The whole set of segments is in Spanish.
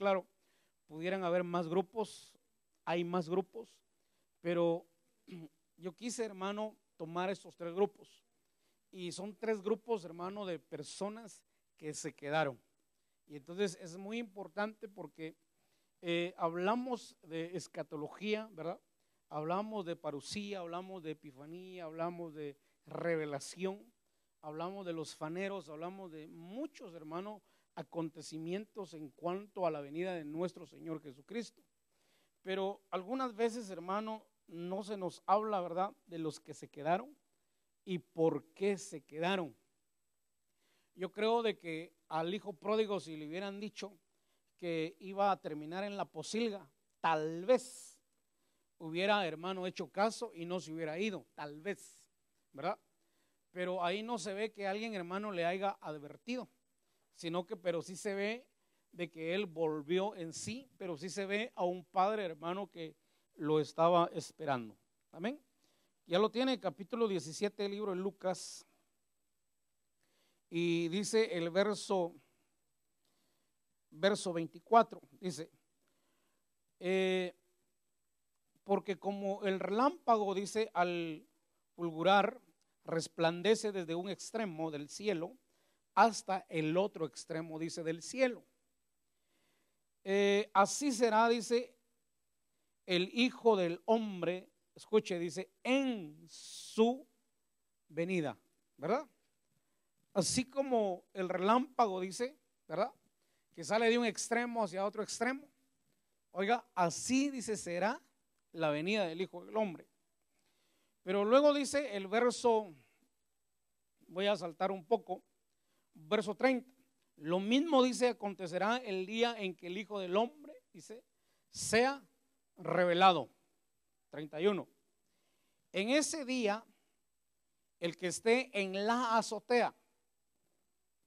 claro, pudieran haber más grupos, hay más grupos, pero yo quise, hermano, tomar estos tres grupos. Y son tres grupos, hermano, de personas que se quedaron. Y entonces es muy importante porque hablamos de escatología, ¿verdad? Hablamos de parusía, hablamos de epifanía, hablamos de revelación, hablamos de los faneros, hablamos de muchos, hermano, acontecimientos en cuanto a la venida de nuestro Señor Jesucristo. Pero algunas veces, hermano, no se nos habla, ¿verdad?, de los que se quedaron y por qué se quedaron. Yo creo de que al hijo pródigo, si le hubieran dicho que iba a terminar en la posilga, tal vez hubiera, hermano, hecho caso y no se hubiera ido, tal vez, ¿verdad? Pero ahí no se ve que alguien, hermano, le haya advertido, sino que, pero sí se ve de que él volvió en sí, pero sí se ve a un padre, hermano, que lo estaba esperando. Amén. Ya lo tiene, capítulo 17 del libro de Lucas, y dice el verso 24, dice, porque como el relámpago, dice, al fulgurar, resplandece desde un extremo del cielo hasta el otro extremo, dice, del cielo. Así será, dice, el Hijo del Hombre, escuche, dice, en su venida, ¿verdad? Así como el relámpago, dice, ¿verdad?, que sale de un extremo hacia otro extremo. Oiga, así, dice, será la venida del Hijo del Hombre. Pero luego dice el verso, voy a saltar un poco, verso 30. Lo mismo, dice, acontecerá el día en que el Hijo del Hombre, dice, sea revelado. 31. En ese día, el que esté en la azotea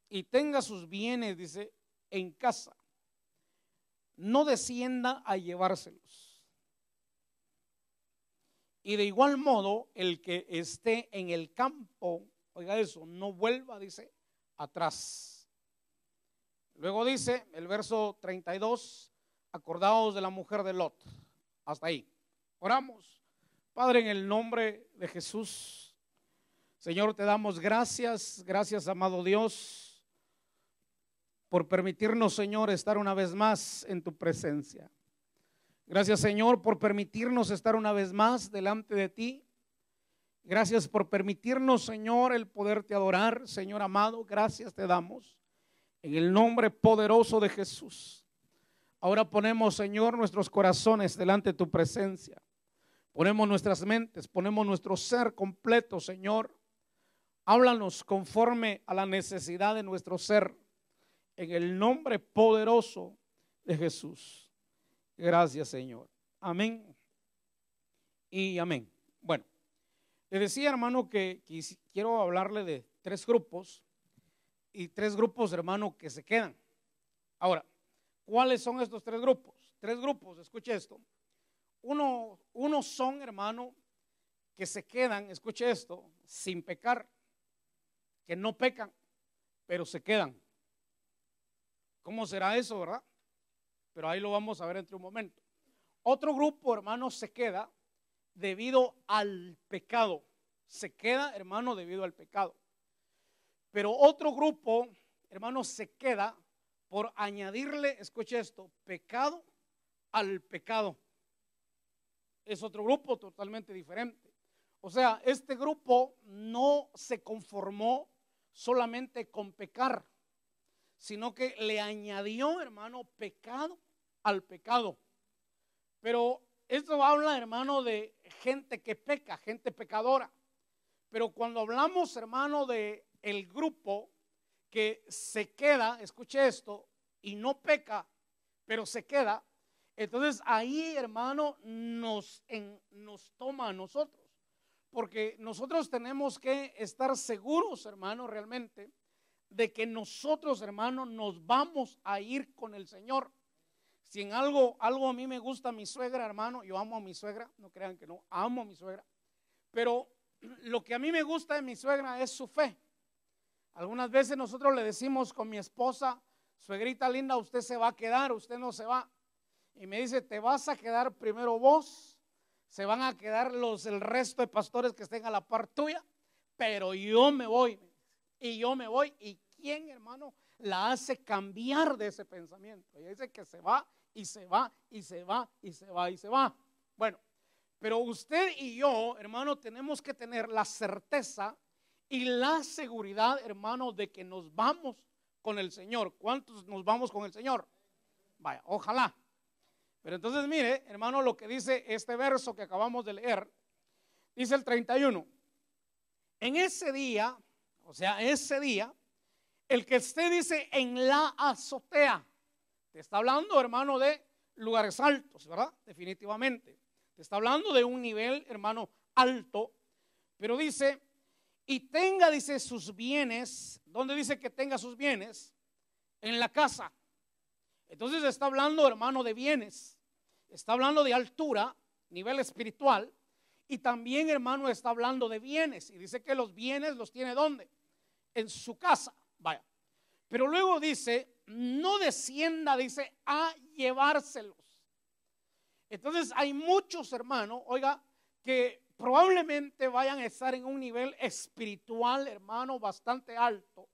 y tenga sus bienes, dice, en casa, no descienda a llevárselos. Y de igual modo, el que esté en el campo, oiga eso, no vuelva, dice, atrás. Luego dice el verso 32, acordaos de la mujer de Lot. Hasta ahí. Oramos. Padre, en el nombre de Jesús, Señor, te damos gracias, gracias, amado Dios, por permitirnos, Señor, estar una vez más en tu presencia. Gracias, Señor, por permitirnos estar una vez más delante de ti. Gracias por permitirnos, Señor, el poderte adorar, Señor amado. Gracias te damos en el nombre poderoso de Jesús. Ahora ponemos, Señor, nuestros corazones delante de tu presencia. Ponemos nuestras mentes, ponemos nuestro ser completo, Señor. Háblanos conforme a la necesidad de nuestro ser, en el nombre poderoso de Jesús. Gracias, Señor. Amén y amén. Bueno, le decía, hermano, que quiero hablarle de tres grupos y tres grupos, hermano, que se quedan. Ahora, ¿cuáles son estos tres grupos? Tres grupos, escuche esto. Uno son, hermano, que se quedan, escuche esto, sin pecar, que no pecan, pero se quedan. ¿Cómo será eso, verdad? Pero ahí lo vamos a ver entre un momento. Otro grupo, hermano, se queda debido al pecado. Se queda, hermano, debido al pecado. Pero otro grupo, hermano, se queda por añadirle, escuche esto, pecado al pecado. Es otro grupo totalmente diferente. O sea, este grupo no se conformó solamente con pecar, sino que le añadió, hermano, pecado al pecado. Pero esto habla, hermano, de gente que peca, gente pecadora. Pero cuando hablamos, hermano, de el grupo que se queda, escuche esto, y no peca, pero se queda, entonces ahí, hermano, nos toma a nosotros. Porque nosotros tenemos que estar seguros, hermano, realmente, de que nosotros, hermano, nos vamos a ir con el Señor. Si en algo a mí me gusta mi suegra, hermano, yo amo a mi suegra, no crean que no, amo a mi suegra, pero lo que a mí me gusta de mi suegra es su fe. Algunas veces nosotros le decimos con mi esposa, suegrita linda, usted se va a quedar, usted no se va. Y me dice, te vas a quedar primero vos, se van a quedar el resto de pastores que estén a la par tuya, pero yo me voy. Y yo me voy. ¿Y quién, hermano, la hace cambiar de ese pensamiento? Ella dice que se va y se va y se va y se va y se va. Bueno, pero usted y yo, hermano, tenemos que tener la certeza y la seguridad, hermano, de que nos vamos con el Señor. ¿Cuántos nos vamos con el Señor? Vaya, ojalá. Pero entonces mire, hermano, lo que dice este verso que acabamos de leer. Dice el 31. En ese día, o sea, ese día, el que esté, dice, en la azotea. Te está hablando, hermano, de lugares altos, ¿verdad? Definitivamente. Te está hablando de un nivel, hermano, alto. Pero dice, y tenga, dice, sus bienes. ¿Dónde dice que tenga sus bienes? En la casa. Entonces está hablando, hermano, de bienes. Está hablando de altura, nivel espiritual. Y también, hermano, está hablando de bienes. Y dice que los bienes los tiene ¿dónde? En su casa. Vaya. Pero luego dice, no descienda, dice, a llevárselos. Entonces hay muchos, hermanos, oiga, que probablemente vayan a estar en un nivel espiritual, hermano, bastante alto.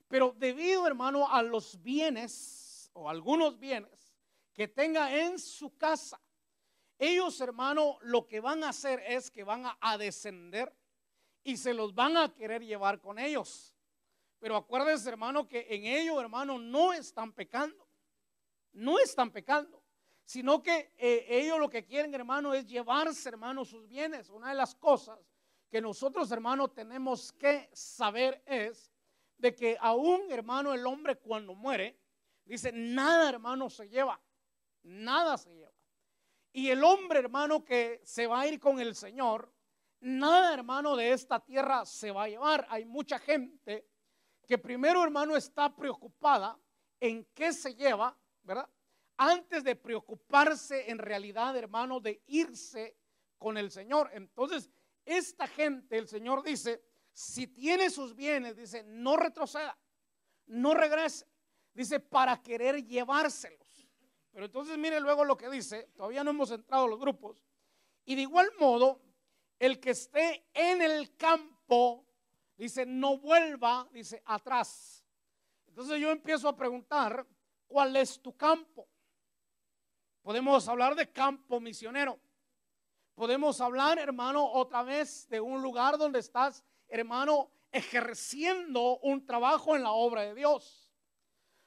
Pero debido, hermano, a los bienes o algunos bienes que tenga en su casa, ellos, hermano, lo que van a hacer es que van a descender y se los van a querer llevar con ellos. Pero acuérdense, hermano, que en ello, hermano, no están pecando. No están pecando. Sino que ellos lo que quieren, hermano, es llevarse, hermano, sus bienes. Una de las cosas que nosotros, hermano, tenemos que saber es de que aún, hermano, el hombre cuando muere, dice, nada, hermano, se lleva. Nada se lleva. Y el hombre, hermano, que se va a ir con el Señor, nada, hermano, de esta tierra se va a llevar. Hay mucha gente que primero, hermano, está preocupada en qué se lleva, ¿verdad? Antes de preocuparse en realidad, hermano, de irse con el Señor. Entonces, esta gente, el Señor dice, si tiene sus bienes, dice, no retroceda, no regrese, dice, para querer llevárselos. Pero entonces mire luego lo que dice, todavía no hemos entrado a los grupos. Y de igual modo, el que esté en el campo, dice, no vuelva, dice, atrás. Entonces yo empiezo a preguntar, ¿cuál es tu campo? Podemos hablar de campo misionero. Podemos hablar, hermano, otra vez de un lugar donde estás, hermano, ejerciendo un trabajo en la obra de Dios.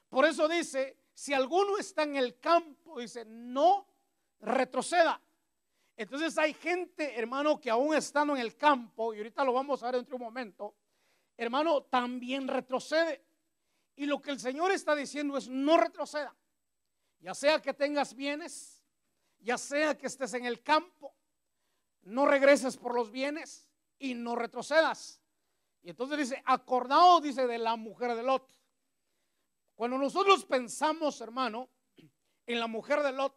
Por eso dice, si alguno está en el campo, dice, no retroceda. Entonces hay gente, hermano, que aún estando en el campo, y ahorita lo vamos a ver dentro de un momento, hermano, también retrocede. Y lo que el Señor está diciendo es, no retroceda. Ya sea que tengas bienes, ya sea que estés en el campo, no regreses por los bienes y no retrocedas. Y entonces dice, acordaos, dice, de la mujer de Lot. Cuando nosotros pensamos, hermano, en la mujer de Lot,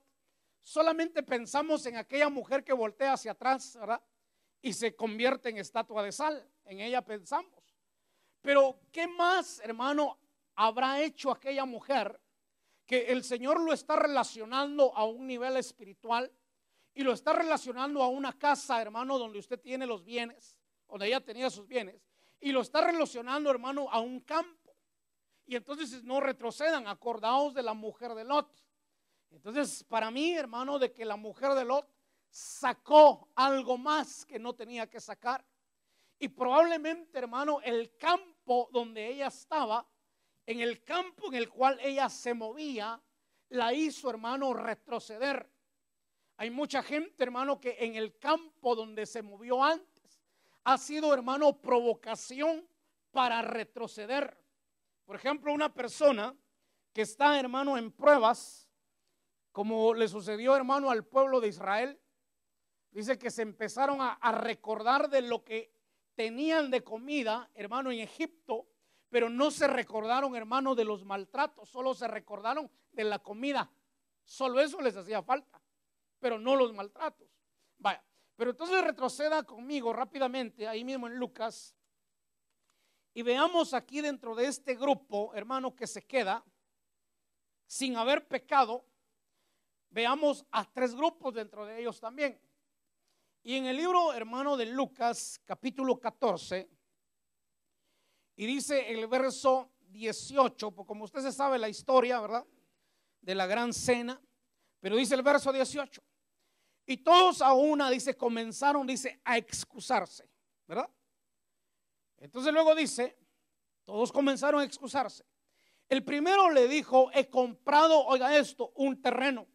solamente pensamos en aquella mujer que voltea hacia atrás, ¿verdad? Y se convierte en estatua de sal. En ella pensamos. Pero ¿qué más, hermano, habrá hecho aquella mujer que el Señor lo está relacionando a un nivel espiritual y lo está relacionando a una casa, hermano, donde usted tiene los bienes, donde ella tenía sus bienes, y lo está relacionando, hermano, a un campo? Y entonces no retrocedan, acordaos de la mujer de Lot. Entonces, para mí, hermano, de que la mujer de Lot sacó algo más que no tenía que sacar. Y probablemente, hermano, el campo donde ella estaba, en el campo en el cual ella se movía, la hizo, hermano, retroceder. Hay mucha gente, hermano, que en el campo donde se movió antes ha sido, hermano, provocación para retroceder. Por ejemplo, una persona que está, hermano, en pruebas, como le sucedió, hermano, al pueblo de Israel, dice que se empezaron a recordar de lo que tenían de comida, hermano, en Egipto, pero no se recordaron, hermano, de los maltratos, solo se recordaron de la comida. Solo eso les hacía falta, pero no los maltratos. Vaya, pero entonces retroceda conmigo rápidamente, ahí mismo en Lucas, y veamos aquí dentro de este grupo, hermano, que se queda, sin haber pecado, veamos a tres grupos dentro de ellos también. Y en el libro, hermano, de Lucas, capítulo 14, y dice el verso 18, porque como usted se sabe la historia, ¿verdad?, de la gran cena, pero dice el verso 18, y todos a una, dice, comenzaron, dice, a excusarse, ¿verdad? Entonces luego dice, todos comenzaron a excusarse. El primero le dijo, he comprado, oiga esto, un terreno.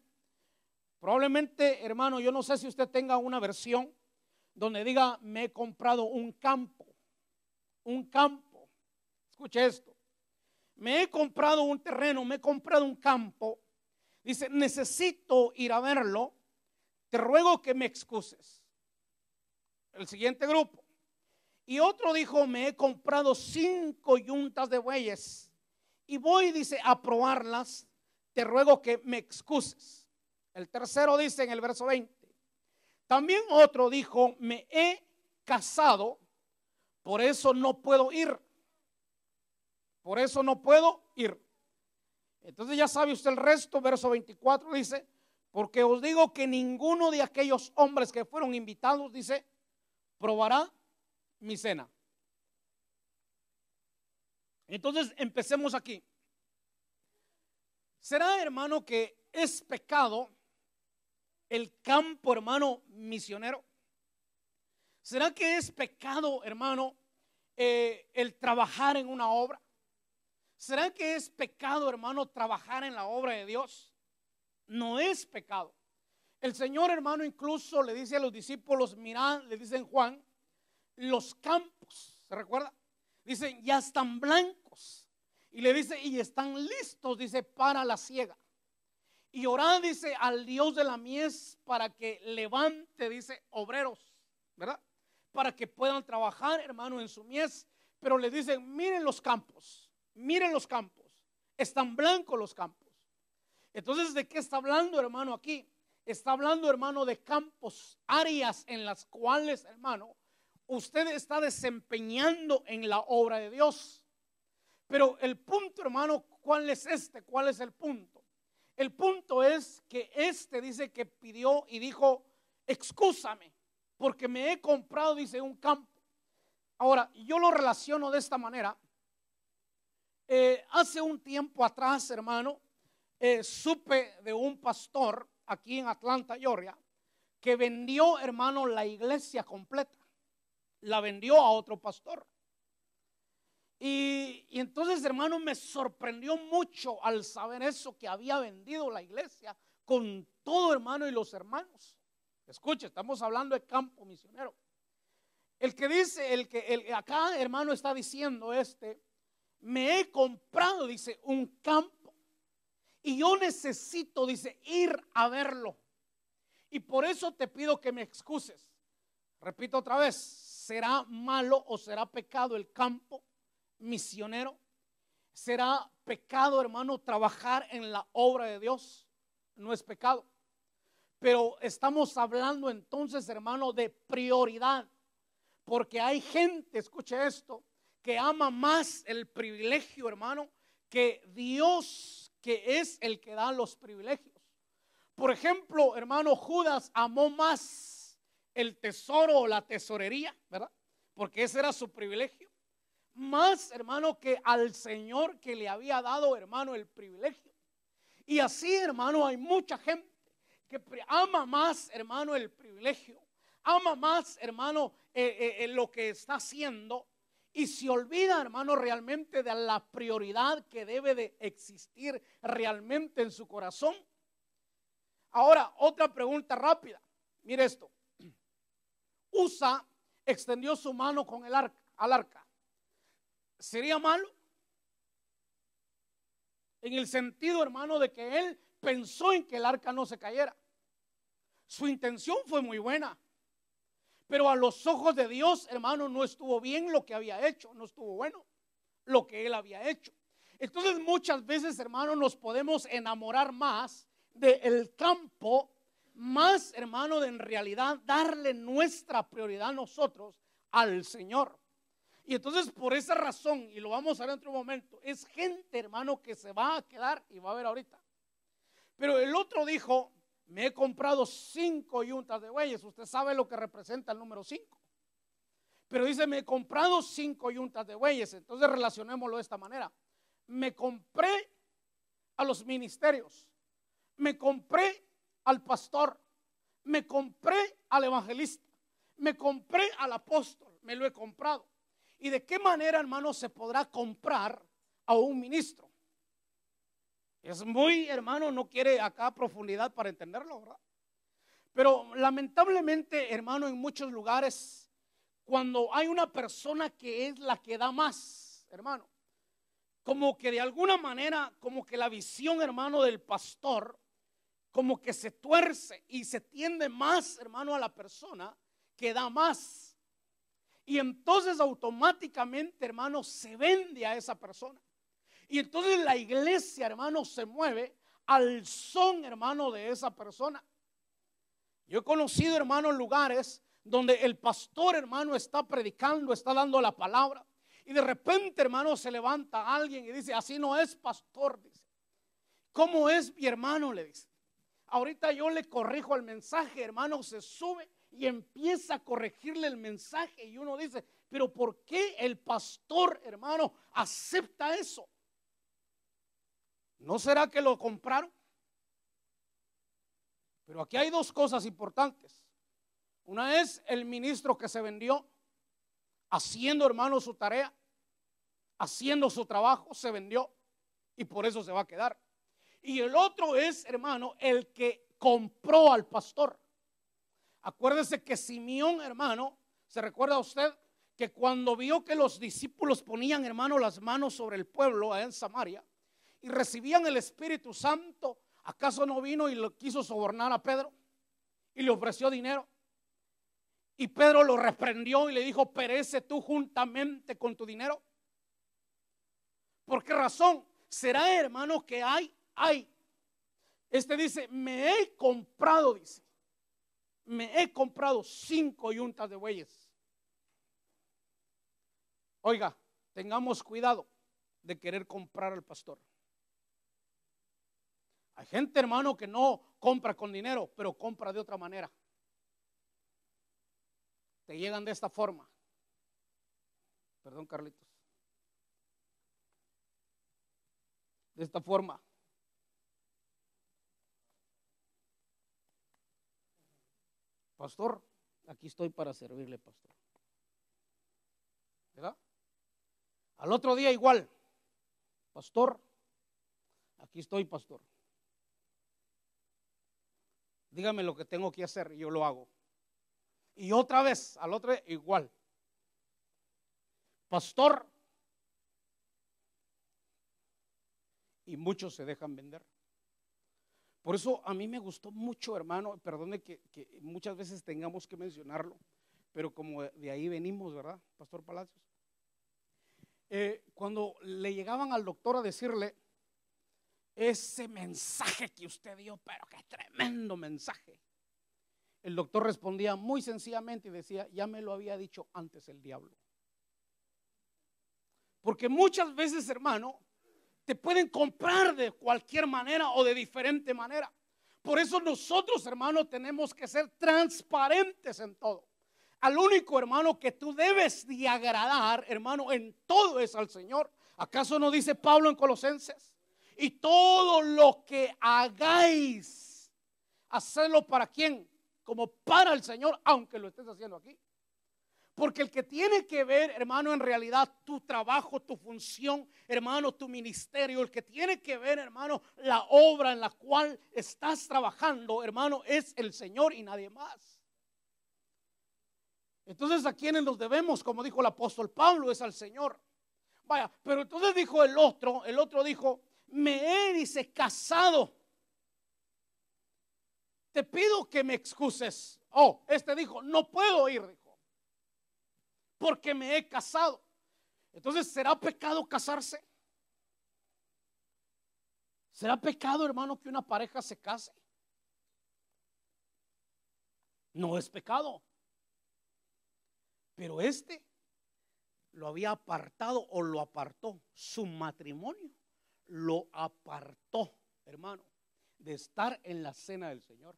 Probablemente, hermano, yo no sé si usted tenga una versión donde diga, me he comprado un campo. Un campo. Escuche esto. Me he comprado un terreno, me he comprado un campo. Dice, necesito ir a verlo. Te ruego que me excuses. El siguiente grupo. Y otro dijo, me he comprado 5 yuntas de bueyes. Y voy, dice, a probarlas. Te ruego que me excuses. El tercero dice en el verso 20. También otro dijo, me he casado, por eso no puedo ir. Por eso no puedo ir. Entonces ya sabe usted el resto, verso 24 dice, porque os digo que ninguno de aquellos hombres que fueron invitados, dice, probará mi cena. Entonces empecemos aquí. ¿Será, hermano, que es pecado el campo, hermano, misionero? ¿Será que es pecado, hermano, el trabajar en una obra? ¿Será que es pecado, hermano, trabajar en la obra de Dios? No es pecado. El Señor, hermano, incluso le dice a los discípulos, mirad, le dice en Juan, los campos, ¿se recuerda? Dicen, ya están blancos. Y le dice, y están listos, dice, para la siega. Y orad, dice, al Dios de la mies para que levante, dice, obreros, ¿verdad? Para que puedan trabajar, hermano, en su mies. Pero le dicen, miren los campos, están blancos los campos. Entonces, ¿de qué está hablando, hermano, aquí? Está hablando, hermano, de campos, áreas en las cuales, hermano, usted está desempeñando en la obra de Dios. Pero el punto, hermano, ¿cuál es este? ¿Cuál es el punto? El punto es que dice que pidió y dijo, excúsame, porque me he comprado, dice, un campo. Ahora, yo lo relaciono de esta manera. Hace un tiempo atrás, hermano, supe de un pastor aquí en Atlanta, Georgia, que vendió, hermano, la iglesia completa. La vendió a otro pastor. Y entonces, hermano, me sorprendió mucho al saber eso, que había vendido la iglesia con todo, hermano, y los hermanos. Escuche, estamos hablando de campo misionero. El que dice, acá, hermano, está diciendo me he comprado, dice, un campo y yo necesito, dice, ir a verlo. Y por eso te pido que me excuses. Repito otra vez, ¿será malo o será pecado el campo misionero? ¿Será pecado, hermano, trabajar en la obra de Dios? No es pecado. Pero estamos hablando entonces, hermano, de prioridad. Porque hay gente, escuche esto, que ama más el privilegio, hermano, que Dios, que es el que da los privilegios. Por ejemplo, hermano, Judas amó más el tesoro o la tesorería, ¿verdad? Porque ese era su privilegio. Más, hermano, que al Señor que le había dado, hermano, el privilegio. Y así, hermano, hay mucha gente que ama más, hermano, el privilegio. Ama más, hermano, lo que está haciendo. Y se olvida, hermano, realmente de la prioridad que debe de existir realmente en su corazón. Ahora, otra pregunta rápida. Mire esto. Usa extendió su mano con el arca, al arca. ¿Sería malo? En el sentido, hermano, de que él pensó en que el arca no se cayera. Su intención fue muy buena. Pero a los ojos de Dios, hermano, no estuvo bien lo que había hecho. No estuvo bueno lo que él había hecho. Entonces muchas veces, hermano, nos podemos enamorar más del campo, más, hermano, de en realidad darle nuestra prioridad a nosotros al Señor. Y entonces por esa razón, y lo vamos a ver en otro momento, es gente, hermano, que se va a quedar, y va a ver ahorita, Pero el otro dijo, me he comprado 5 yuntas de bueyes. Usted sabe lo que representa el número 5. Pero dice, me he comprado 5 yuntas de bueyes. Entonces relacionémoslo de esta manera. Me compré a los ministerios, me compré al pastor, me compré al evangelista, me compré al apóstol, me lo he comprado. ¿Y de qué manera, hermano, se podrá comprar a un ministro? Es muy, hermano, no quiere acá profundidad para entenderlo, ¿verdad? Pero lamentablemente, hermano, en muchos lugares, cuando hay una persona que es la que da más, hermano, como que de alguna manera, como que la visión, hermano, del pastor, como que se tuerce y se tiende más, hermano, a la persona que da más. Y entonces automáticamente, hermano, se vende a esa persona. Y entonces la iglesia, hermano, se mueve al son, hermano, de esa persona. Yo he conocido, hermano, lugares donde el pastor, hermano, está predicando, está dando la palabra. Y de repente, hermano, se levanta alguien y dice, así no es, pastor, dice. ¿Cómo es, mi hermano? Le dice. Ahorita yo le corrijo el mensaje, hermano, se sube y empieza a corregirle el mensaje. Y uno dice, pero ¿por qué el pastor, hermano, acepta eso? ¿No será que lo compraron? Pero aquí hay dos cosas importantes. Una es el ministro que se vendió, haciendo, hermano, su tarea, haciendo su trabajo, se vendió y por eso se va a quedar. Y el otro es, hermano, el que compró al pastor. Acuérdese que Simeón, hermano, ¿se recuerda usted que cuando vio que los discípulos ponían, hermano, las manos sobre el pueblo allá en Samaria y recibían el Espíritu Santo, acaso no vino y lo quiso sobornar a Pedro y le ofreció dinero? Y Pedro lo reprendió y le dijo, perece tú juntamente con tu dinero. ¿Por qué razón? ¿Será, hermano, que hay? Este dice, me he comprado, dice, me he comprado 5 yuntas de bueyes. Oiga, tengamos cuidado de querer comprar al pastor. Hay gente, hermano, que no compra con dinero, pero compra de otra manera. Te llegan de esta forma. Perdón, Carlitos. De esta forma. Pastor, aquí estoy para servirle, pastor. ¿Verdad? Al otro día igual. Pastor, aquí estoy, pastor. Dígame lo que tengo que hacer y yo lo hago. Y otra vez, al otro día igual. Pastor. Y muchos se dejan vender. Por eso a mí me gustó mucho, hermano, perdone que muchas veces tengamos que mencionarlo, pero como de ahí venimos, ¿verdad, Pastor Palacios? Cuando le llegaban al doctor a decirle, ese mensaje que usted dio, pero qué tremendo mensaje. El doctor respondía muy sencillamente y decía, ya me lo había dicho antes el diablo. Porque muchas veces, hermano, te pueden comprar de cualquier manera o de diferente manera. Por eso nosotros, hermano, tenemos que ser transparentes en todo. Al único, hermano, que tú debes de agradar, hermano, en todo es al Señor. ¿Acaso no dice Pablo en Colosenses? Y todo lo que hagáis, hacedlo ¿para quién? Como para el Señor, aunque lo estés haciendo aquí. Porque el que tiene que ver, hermano, en realidad tu trabajo, tu función, hermano, tu ministerio, el que tiene que ver, hermano, la obra en la cual estás trabajando, hermano, es el Señor y nadie más. Entonces, ¿a quienes nos debemos? Como dijo el apóstol Pablo, es al Señor. Vaya, pero entonces dijo el otro dijo, me he, dice, casado. Te pido que me excuses. Oh, este dijo, no puedo ir, dijo, porque me he casado. Entonces, ¿será pecado casarse? ¿Será pecado, hermano, que una pareja se case? No es pecado. Pero este lo había apartado o lo apartó. Su matrimonio lo apartó, hermano, de estar en la cena del Señor.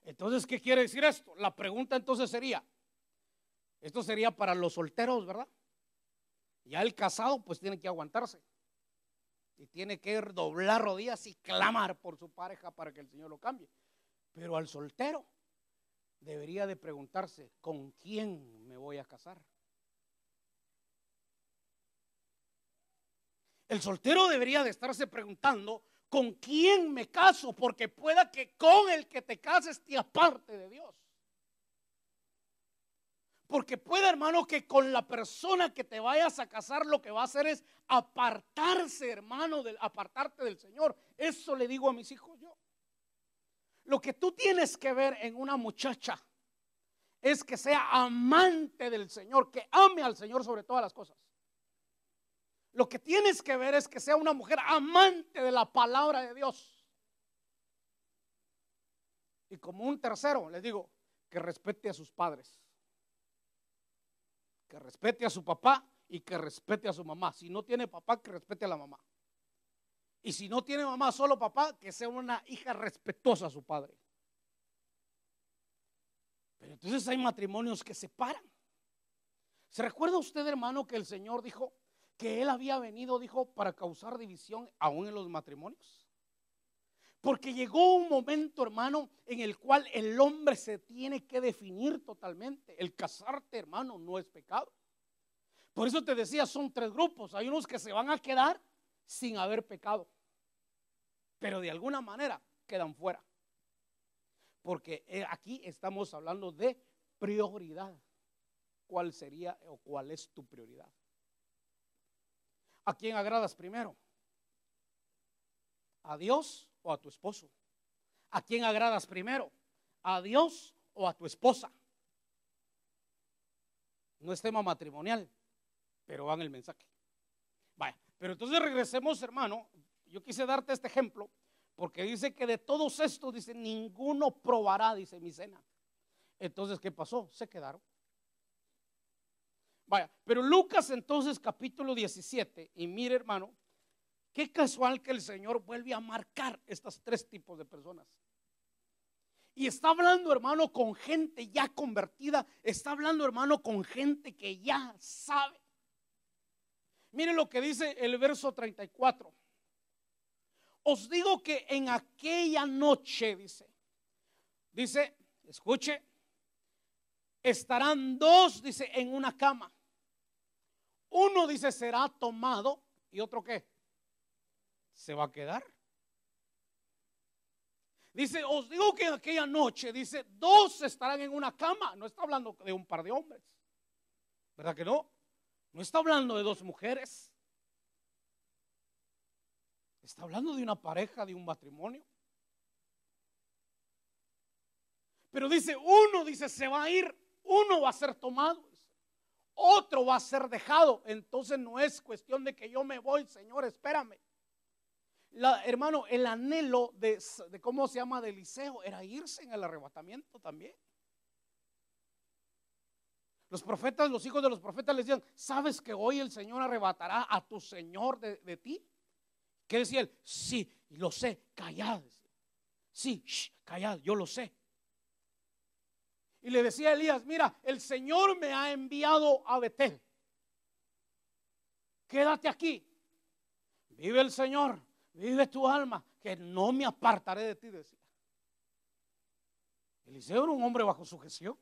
Entonces, ¿qué quiere decir esto? La pregunta entonces sería, esto sería para los solteros, ¿verdad? Ya el casado pues tiene que aguantarse y tiene que doblar rodillas y clamar por su pareja para que el Señor lo cambie. Pero al soltero debería de preguntarse, ¿con quién me voy a casar? El soltero debería de estarse preguntando, ¿con quién me caso? Porque pueda que con el que te cases te aparte de Dios. Porque puede, hermano, que con la persona que te vayas a casar lo que va a hacer es apartarse, hermano, apartarte del Señor. Eso le digo a mis hijos yo. Lo que tú tienes que ver en una muchacha es que sea amante del Señor, que ame al Señor sobre todas las cosas. Lo que tienes que ver es que sea una mujer amante de la palabra de Dios. Y como un tercero, les digo, que respete a sus padres. Que respete a su papá y que respete a su mamá. Si no tiene papá, que respete a la mamá. Y si no tiene mamá, solo papá, que sea una hija respetuosa a su padre. Pero entonces hay matrimonios que se separan. ¿Se recuerda usted, hermano, que el Señor dijo que Él había venido, dijo, para causar división aún en los matrimonios? Porque llegó un momento, hermano, en el cual el hombre se tiene que definir totalmente. El casarte, hermano, no es pecado. Por eso te decía, son tres grupos. Hay unos que se van a quedar sin haber pecado, pero de alguna manera quedan fuera. Porque aquí estamos hablando de prioridad. ¿Cuál sería o cuál es tu prioridad? ¿A quién agradas primero? ¿A Dios o a tu esposo? ¿A quién agradas primero? ¿A Dios o a tu esposa? No es tema matrimonial, pero va en el mensaje. Vaya, pero entonces regresemos, hermano. Yo quise darte este ejemplo porque dice que de todos estos, dice, ninguno probará, dice, mi cena. Entonces, ¿qué pasó? Se quedaron. Vaya, pero Lucas entonces capítulo 17, y mire, hermano, qué casual que el Señor vuelve a marcar estos tres tipos de personas. Y está hablando, hermano, con gente ya convertida. Está hablando, hermano, con gente que ya sabe. Mire lo que dice el verso 34. Os digo que en aquella noche, dice, escuche, estarán dos, dice, en una cama. Uno, dice, será tomado y otro, ¿qué? Se va a quedar. Dice, os digo que en aquella noche, dice, dos estarán en una cama. No está hablando de un par de hombres, ¿verdad que no? No está hablando de dos mujeres. Está hablando de una pareja, de un matrimonio. Pero dice, uno, dice, se va a ir, uno va a ser tomado, otro va a ser dejado. Entonces no es cuestión de que yo me voy, Señor, espérame. Hermano, el anhelo de ¿cómo se llama? De Eliseo era irse en el arrebatamiento también. Los profetas, los hijos de los profetas les decían, ¿sabes que hoy el Señor arrebatará a tu Señor de ti? ¿Qué decía él? Sí, lo sé, callad. Sí, callad, yo lo sé. Y le decía a Elías, mira, el Señor me ha enviado a Betel. Quédate aquí. Vive el Señor, vive tu alma, que no me apartaré de ti, decía. Eliseo era un hombre bajo sujeción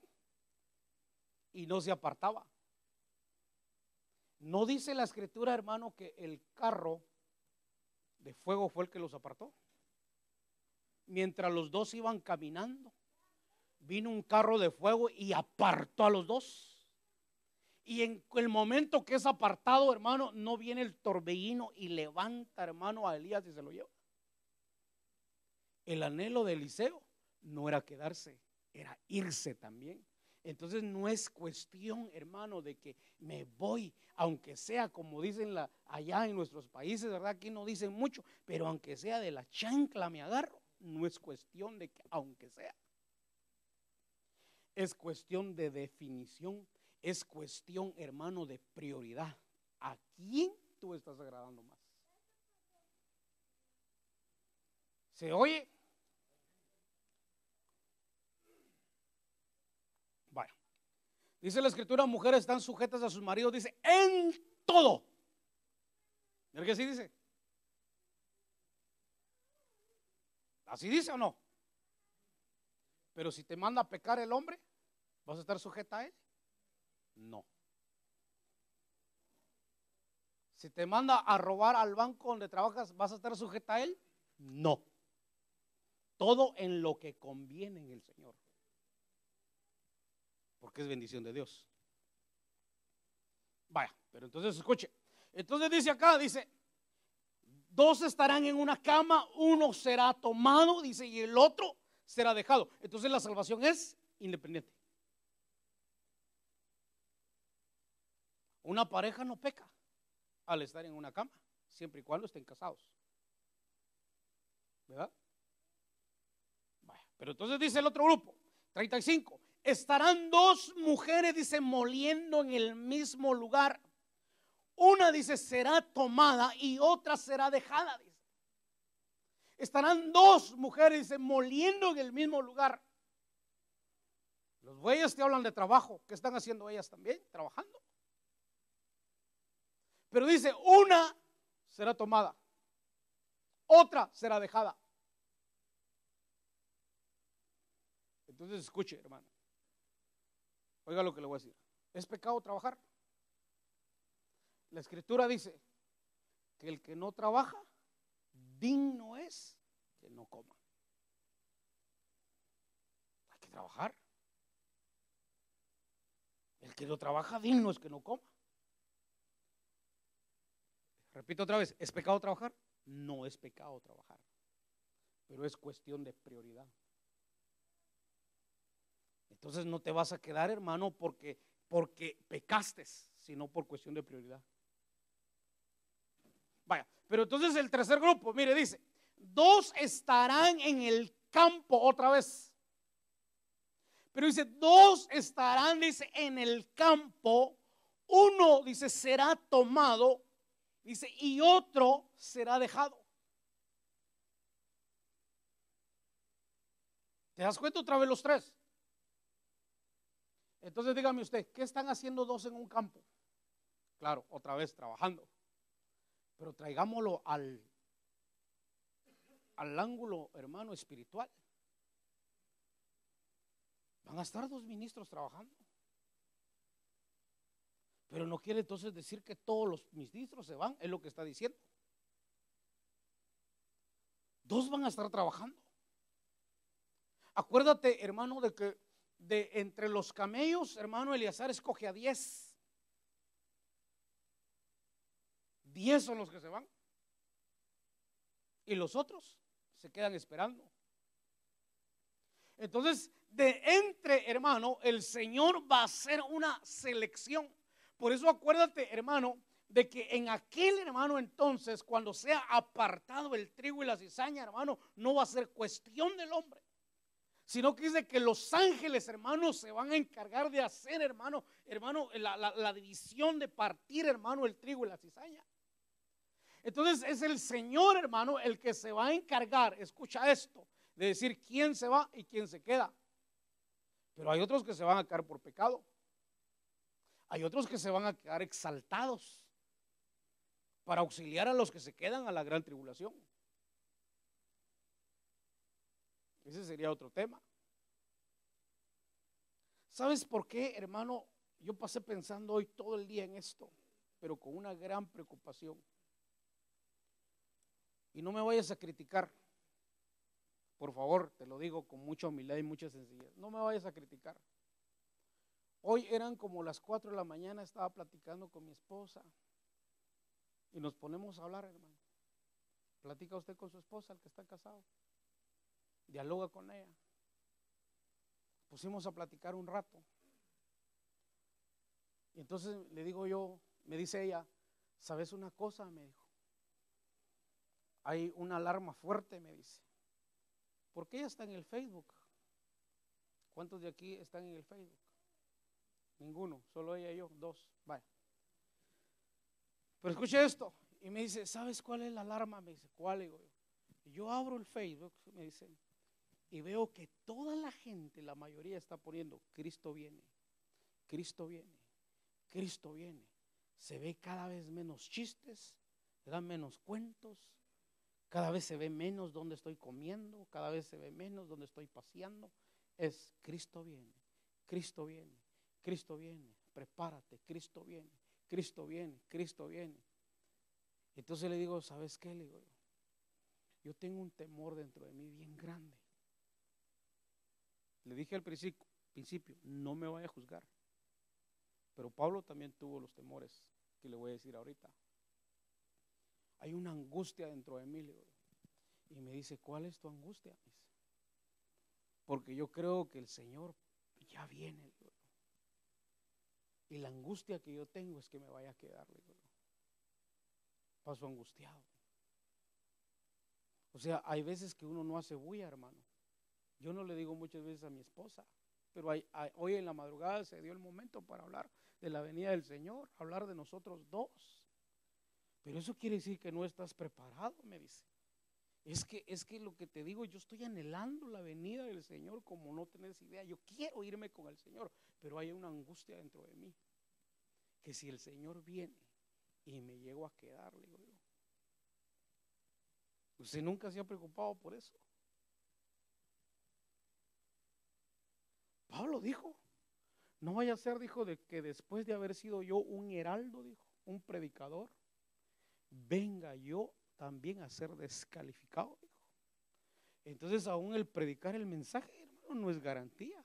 y no se apartaba. No dice la escritura, hermano, que el carro de fuego fue el que los apartó. Mientras los dos iban caminando, vino un carro de fuego y apartó a los dos. Y en el momento que es apartado, hermano, no viene el torbellino y levanta, hermano, a Elías y se lo lleva. El anhelo de Eliseo no era quedarse, era irse también. Entonces no es cuestión, hermano, de que me voy, aunque sea como dicen allá en nuestros países, ¿verdad? Aquí no dicen mucho, pero aunque sea de la chancla me agarro. No es cuestión de que aunque sea. Es cuestión de definición, es cuestión, hermano, de prioridad. ¿A quién tú estás agradando más? ¿Se oye? Bueno, dice la escritura, mujeres están sujetas a sus maridos, dice, en todo. ¿Ver qué así dice? ¿Así dice o no? Pero si te manda a pecar el hombre, ¿vas a estar sujeta a él? No. Si te manda a robar al banco donde trabajas, ¿vas a estar sujeta a él? No. Todo en lo que conviene en el Señor, porque es bendición de Dios. Vaya, pero entonces escuche. Entonces dice acá, dice, dos estarán en una cama, uno será tomado, dice, y el otro será dejado. Entonces la salvación es independiente. Una pareja no peca al estar en una cama, siempre y cuando estén casados, ¿verdad? Vaya, pero entonces dice el otro grupo, 35, estarán dos mujeres, dice, moliendo en el mismo lugar. Una, dice, será tomada y otra será dejada, dice. Estarán dos mujeres, dice, moliendo en el mismo lugar. Los bueyes te hablan de trabajo. ¿Qué están haciendo ellas también? Trabajando. Pero dice, una será tomada, otra será dejada. Entonces escuche, hermano. Oiga lo que le voy a decir. ¿Es pecado trabajar? La escritura dice que el que no trabaja, digno es que no coma. Hay que trabajar. El que no trabaja, digno es que no coma. Repito otra vez, ¿es pecado trabajar? No es pecado trabajar, pero es cuestión de prioridad. Entonces no te vas a quedar, hermano, porque pecaste, sino por cuestión de prioridad. Vaya, pero entonces el tercer grupo, mire, dice, dos estarán en el campo otra vez. Pero dice, dos estarán, dice, en el campo. Uno, dice, será tomado, dice, y otro será dejado. ¿Te das cuenta otra vez los tres? Entonces dígame usted, ¿qué están haciendo dos en un campo? Claro, otra vez trabajando. Pero traigámoslo al ángulo, hermano, espiritual. Van a estar dos ministros trabajando. Pero no quiere entonces decir que todos los ministros se van, es lo que está diciendo. Dos van a estar trabajando. Acuérdate, hermano, de que entre los camellos, hermano, Eleazar escoge a 10. 10 son los que se van. Y los otros se quedan esperando. Entonces, de entre, hermano, el Señor va a hacer una selección. Por eso acuérdate, hermano, de que en aquel, hermano, entonces, cuando sea apartado el trigo y la cizaña, hermano, no va a ser cuestión del hombre, sino que dice que los ángeles, hermanos, se van a encargar de hacer, hermano, la división de partir, hermano, el trigo y la cizaña. Entonces es el Señor, hermano, el que se va a encargar, escucha esto, de decir quién se va y quién se queda. Pero hay otros que se van a quedar por pecado. Hay otros que se van a quedar exaltados para auxiliar a los que se quedan a la gran tribulación. Ese sería otro tema. ¿Sabes por qué, hermano? Yo pasé pensando hoy todo el día en esto, pero con una gran preocupación. Y no me vayas a criticar. Por favor, te lo digo con mucha humildad y mucha sencillez. No me vayas a criticar. Hoy eran como las 4 de la mañana, estaba platicando con mi esposa y nos ponemos a hablar, hermano. Platica usted con su esposa, el que está casado. Dialoga con ella. Pusimos a platicar un rato. Y entonces le digo yo, me dice ella, ¿sabes una cosa? Me dijo. Hay una alarma fuerte, me dice. Porque ella está en el Facebook. ¿Cuántos de aquí están en el Facebook? Ninguno, solo ella y yo, 2. Vaya. Pero escuche esto. Y me dice, ¿sabes cuál es la alarma? Me dice, ¿cuál? Digo yo. Y yo abro el Facebook, me dicen, y veo que toda la gente, la mayoría está poniendo, Cristo viene, Cristo viene, Cristo viene. Se ve cada vez menos chistes, se dan menos cuentos, cada vez se ve menos donde estoy comiendo, cada vez se ve menos donde estoy paseando. Es Cristo viene, Cristo viene, Cristo viene, prepárate, Cristo viene, Cristo viene, Cristo viene. Entonces le digo, ¿sabes qué? Le digo yo tengo un temor dentro de mí bien grande. Le dije al principio, no me vaya a juzgar. Pero Pablo también tuvo los temores que le voy a decir ahorita. Hay una angustia dentro de mí, le digo. Y me dice, ¿cuál es tu angustia? Porque yo creo que el Señor ya viene, le digo. Y la angustia que yo tengo es que me vaya a quedar, le digo. Paso angustiado. O sea, hay veces que uno no hace bulla, hermano. Yo no le digo muchas veces a mi esposa, pero hoy en la madrugada se dio el momento para hablar de la venida del Señor, hablar de nosotros dos. Pero eso quiere decir que no estás preparado, me dice. Es que lo que te digo, yo estoy anhelando la venida del Señor como no tenés idea. Yo quiero irme con el Señor, pero hay una angustia dentro de mí. Que si el Señor viene y me llego a quedar, le digo yo. ¿Usted nunca se ha preocupado por eso? Pablo dijo, no vaya a ser, dijo, de que después de haber sido yo un heraldo, dijo, un predicador, venga yo también a ser descalificado, dijo. Entonces aún el predicar el mensaje, hermano, no es garantía.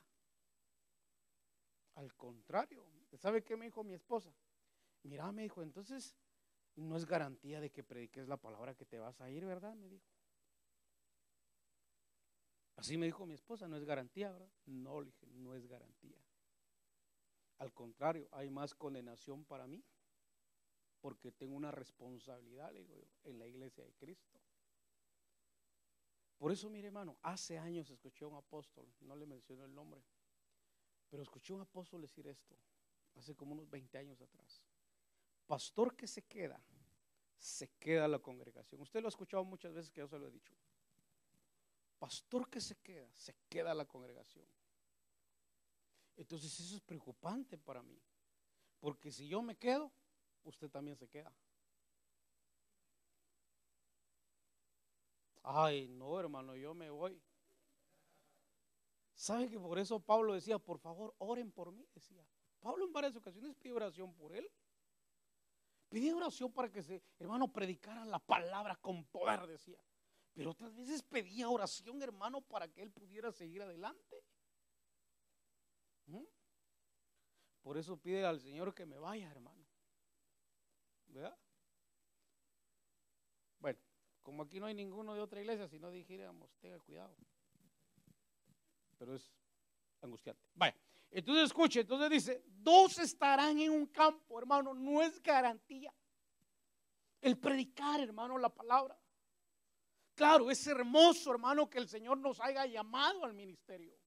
Al contrario, ¿sabe qué me dijo mi esposa? Mira, me dijo, entonces no es garantía de que prediques la palabra que te vas a ir, ¿verdad? Me dijo. Así me dijo mi esposa, no es garantía, ¿verdad? No, le dije, no es garantía. Al contrario, hay más condenación para mí, porque tengo una responsabilidad, le digo yo, en la iglesia de Cristo. Por eso, mire, hermano, hace años escuché a un apóstol, no le menciono el nombre, pero escuché a un apóstol decir esto, hace como unos 20 años atrás. Pastor que se queda la congregación. Usted lo ha escuchado muchas veces que yo se lo he dicho. Pastor que se queda la congregación. Entonces eso es preocupante para mí, porque si yo me quedo, usted también se queda. Ay, no, hermano, yo me voy. ¿Sabe que por eso Pablo decía, por favor, oren por mí? Decía. Pablo en varias ocasiones pidió oración por él. Pidió oración para que hermano, predicara la palabra con poder, decía. Pero otras veces pedía oración, hermano, para que él pudiera seguir adelante. Por eso pide al Señor que me vaya, hermano. ¿Verdad? Bueno, como aquí no hay ninguno de otra iglesia, si no dijéramos, tenga cuidado. Pero es angustiante. Vaya, entonces escuche, entonces dice, dos estarán en un campo, hermano, no es garantía. El predicar, hermano, la palabra. Claro, es hermoso, hermano, que el Señor nos haya llamado al ministerio.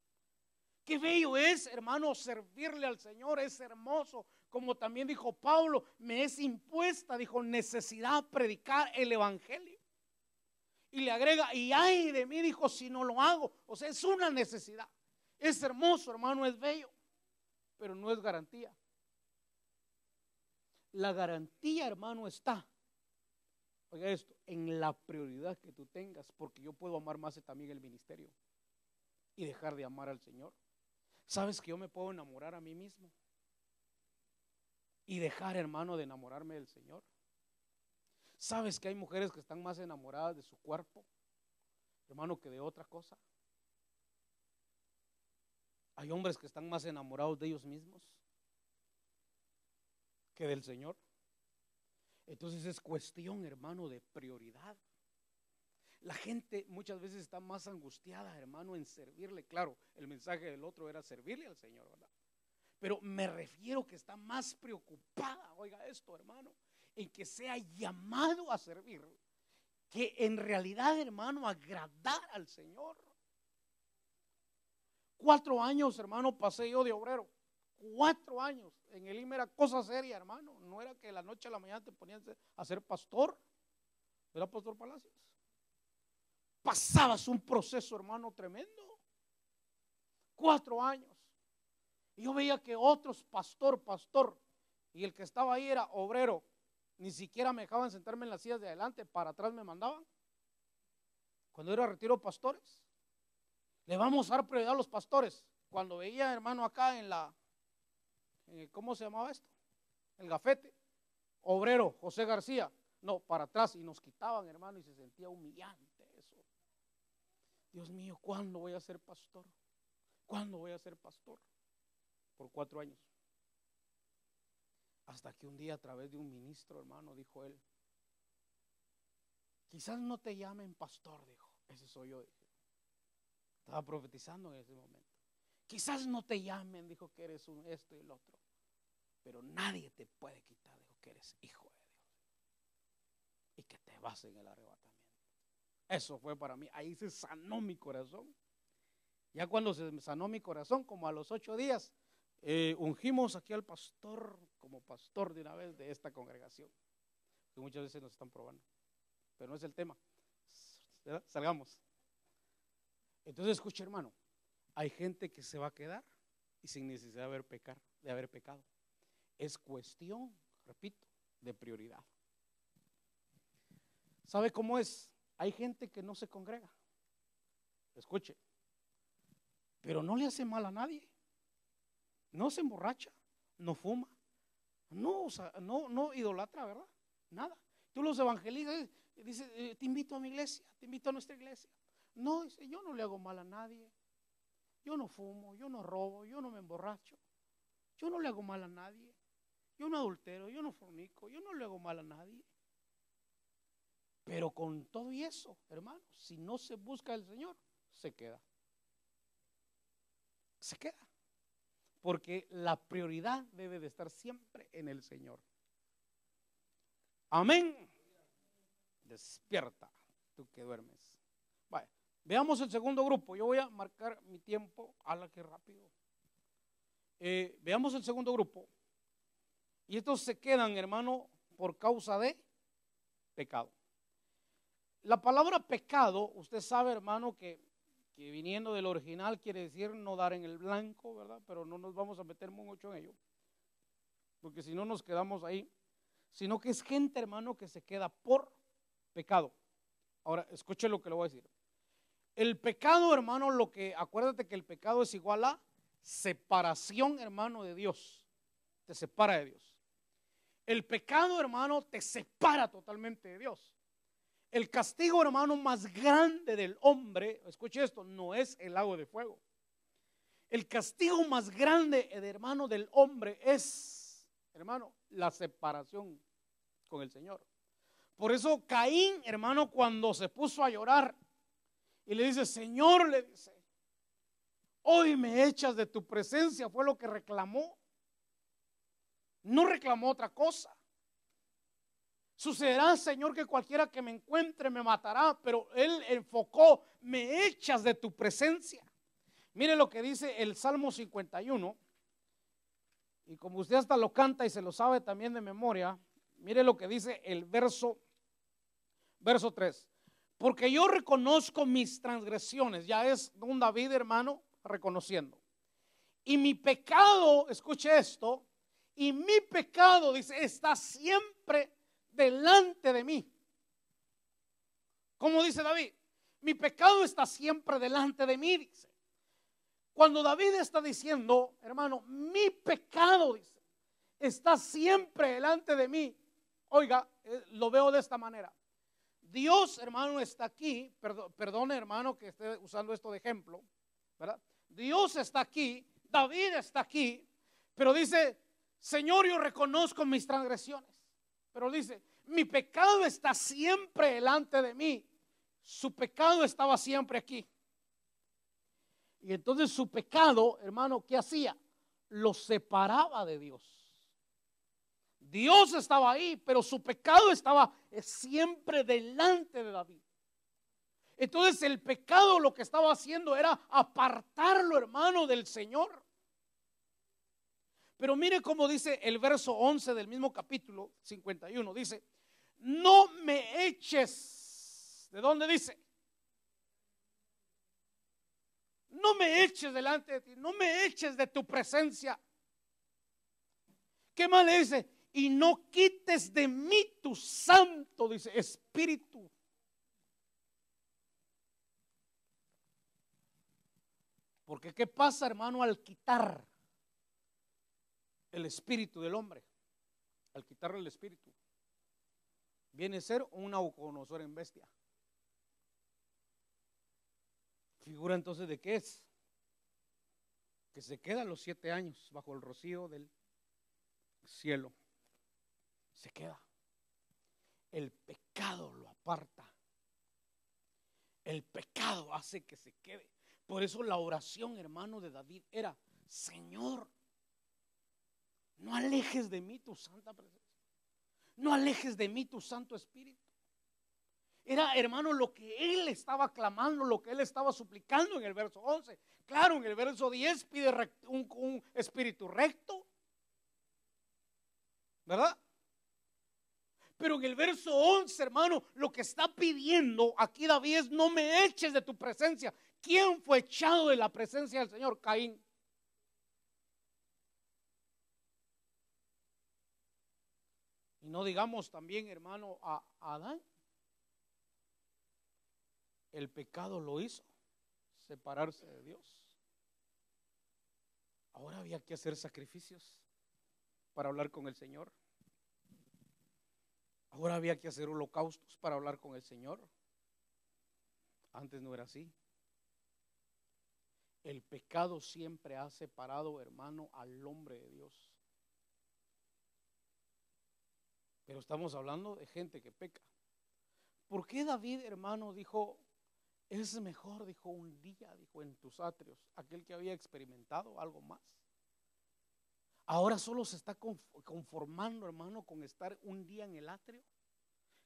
Qué bello es, hermano, servirle al Señor, es hermoso. Como también dijo Pablo, me es impuesta, dijo, necesidad predicar el evangelio. Y le agrega, y ay de mí, dijo, si no lo hago. O sea, es una necesidad. Es hermoso, hermano, es bello, pero no es garantía. La garantía, hermano, está, oiga esto, en la prioridad que tú tengas, porque yo puedo amar más también el ministerio y dejar de amar al Señor. ¿Sabes que yo me puedo enamorar a mí mismo y dejar, hermano, de enamorarme del Señor? ¿Sabes que hay mujeres que están más enamoradas de su cuerpo, hermano, que de otra cosa? Hay hombres que están más enamorados de ellos mismos que del Señor. Entonces es cuestión, hermano, de prioridad. La gente muchas veces está más angustiada, hermano, en servirle. Claro, el mensaje del otro era servirle al Señor, ¿verdad? Pero me refiero que está más preocupada, oiga esto, hermano, en que sea llamado a servir, que en realidad, hermano, agradar al Señor. 4 años, hermano, pasé yo de obrero. 4 años. En el IME era cosa seria, hermano. No era que de la noche a la mañana te ponían a ser pastor. ¿Era Pastor Palacios? pasabas un proceso, hermano, tremendo. 4 años. Y yo veía que otros, pastor, y el que estaba ahí era obrero. Ni siquiera me dejaban sentarme en las sillas de adelante, para atrás me mandaban. Cuando era retiro de pastores, le vamos a dar prioridad a los pastores. Cuando veía, hermano, acá ¿cómo se llamaba esto? El gafete, obrero, José García, no, para atrás, y nos quitaban, hermano, y se sentía humillante eso. Dios mío, ¿cuándo voy a ser pastor? ¿Cuándo voy a ser pastor? Por 4 años. Hasta que un día, a través de un ministro, hermano, dijo él: quizás no te llamen pastor, dijo. Ese soy yo, dije. Estaba profetizando en ese momento. Quizás no te llamen, dijo, que eres un esto y el otro, pero nadie te puede quitar, dijo, que eres hijo de Dios y que te vas en el arrebatamiento. Eso fue para mí. Ahí se sanó mi corazón. Ya cuando se sanó mi corazón, como a los 8 días, ungimos aquí al pastor como pastor de una vez de esta congregación, que muchas veces nos están probando, pero no es el tema. Salgamos. Entonces, escuche, hermano, hay gente que se va a quedar y sin necesidad de haber pecado. Es cuestión, repito, de prioridad. ¿Sabe cómo es? Hay gente que no se congrega, escuche, pero no le hace mal a nadie. No se emborracha, no fuma, no idolatra, ¿verdad? Nada. Tú los evangelizas y dices, te invito a mi iglesia, te invito a nuestra iglesia. No, dice, yo no le hago mal a nadie. Yo no fumo, yo no robo, yo no me emborracho. Yo no le hago mal a nadie. Yo no adultero, yo no fornico, yo no le hago mal a nadie. Pero con todo y eso, hermano, si no se busca al Señor, se queda. Se queda. Porque la prioridad debe de estar siempre en el Señor. Amén. Despierta, tú que duermes. Vaya, veamos el segundo grupo. Yo voy a marcar mi tiempo, a la que rápido. Veamos el segundo grupo. Y estos se quedan, hermano, por causa de pecado. La palabra pecado, usted sabe, hermano, que viniendo del original quiere decir no dar en el blanco, ¿verdad? Pero no nos vamos a meter mucho en ello, porque si no nos quedamos ahí, sino que es gente, hermano, que se queda por pecado. Ahora, escuche lo que le voy a decir. El pecado, hermano, acuérdate que el pecado es igual a separación, hermano, de Dios. Te separa de Dios. El pecado, hermano, te separa totalmente de Dios. El castigo, hermano, más grande del hombre, escuche esto, no es el lago de fuego. El castigo más grande, hermano, del hombre es, hermano, la separación con el Señor. Por eso Caín, hermano, cuando se puso a llorar y le dice, Señor, le dice, hoy me echas de tu presencia, fue lo que reclamó. No reclamó otra cosa. Sucederá, Señor, que cualquiera que me encuentre me matará, pero él enfocó, me echas de tu presencia. Mire lo que dice el Salmo 51, y como usted hasta lo canta y se lo sabe también de memoria, mire lo que dice el verso 3. Porque yo reconozco mis transgresiones, ya es un David, hermano, reconociendo. Y mi pecado, escuche esto, y mi pecado, dice, está siempre delante de mí. ¿Cómo dice David? Mi pecado está siempre delante de mí, dice. Cuando David está diciendo, hermano, mi pecado, dice, está siempre delante de mí. Oiga, lo veo de esta manera. Dios, hermano, está aquí. Perdone, hermano, que esté usando esto de ejemplo, ¿verdad? Dios está aquí, David está aquí, pero dice, Señor, yo reconozco mis transgresiones. Pero dice, mi pecado está siempre delante de mí. Su pecado estaba siempre aquí. Y entonces su pecado, hermano, ¿qué hacía? Lo separaba de Dios. Dios estaba ahí, pero su pecado estaba siempre delante de David. Entonces el pecado lo que estaba haciendo era apartarlo, hermano, del Señor. Pero mire cómo dice el verso 11 del mismo capítulo 51. Dice, no me eches. ¿De dónde dice? no me eches delante de ti, no me eches de tu presencia. ¿Qué más le dice? Y no quites de mí tu santo, dice, espíritu. Porque ¿qué pasa, hermano, al quitar el espíritu del hombre? Al quitarle el espíritu, viene a ser un Nabucodonosor en bestia. Figura entonces de qué es. Que se queda los 7 años bajo el rocío del cielo. Se queda. El pecado lo aparta. El pecado hace que se quede. Por eso la oración, hermano, de David era: Señor, no alejes de mí tu santa presencia, no alejes de mí tu Santo Espíritu. Era, hermano, lo que él estaba clamando, lo que él estaba suplicando en el verso 11. Claro, en el verso 10 pide un espíritu recto, ¿verdad? Pero en el verso 11, hermano, lo que está pidiendo aquí David es: no me eches de tu presencia. ¿Quién fue echado de la presencia del Señor? Caín. Y no digamos también, hermano, a Adán. El pecado lo hizo separarse de Dios. Ahora había que hacer sacrificios para hablar con el Señor. Ahora había que hacer holocaustos para hablar con el Señor. Antes no era así. El pecado siempre ha separado, hermano, al hombre de Dios. Pero estamos hablando de gente que peca. ¿Por qué David, hermano, dijo: es mejor, dijo, un día, dijo, en tus atrios, aquel que había experimentado algo más? Ahora solo se está conformando, hermano, con estar un día en el atrio,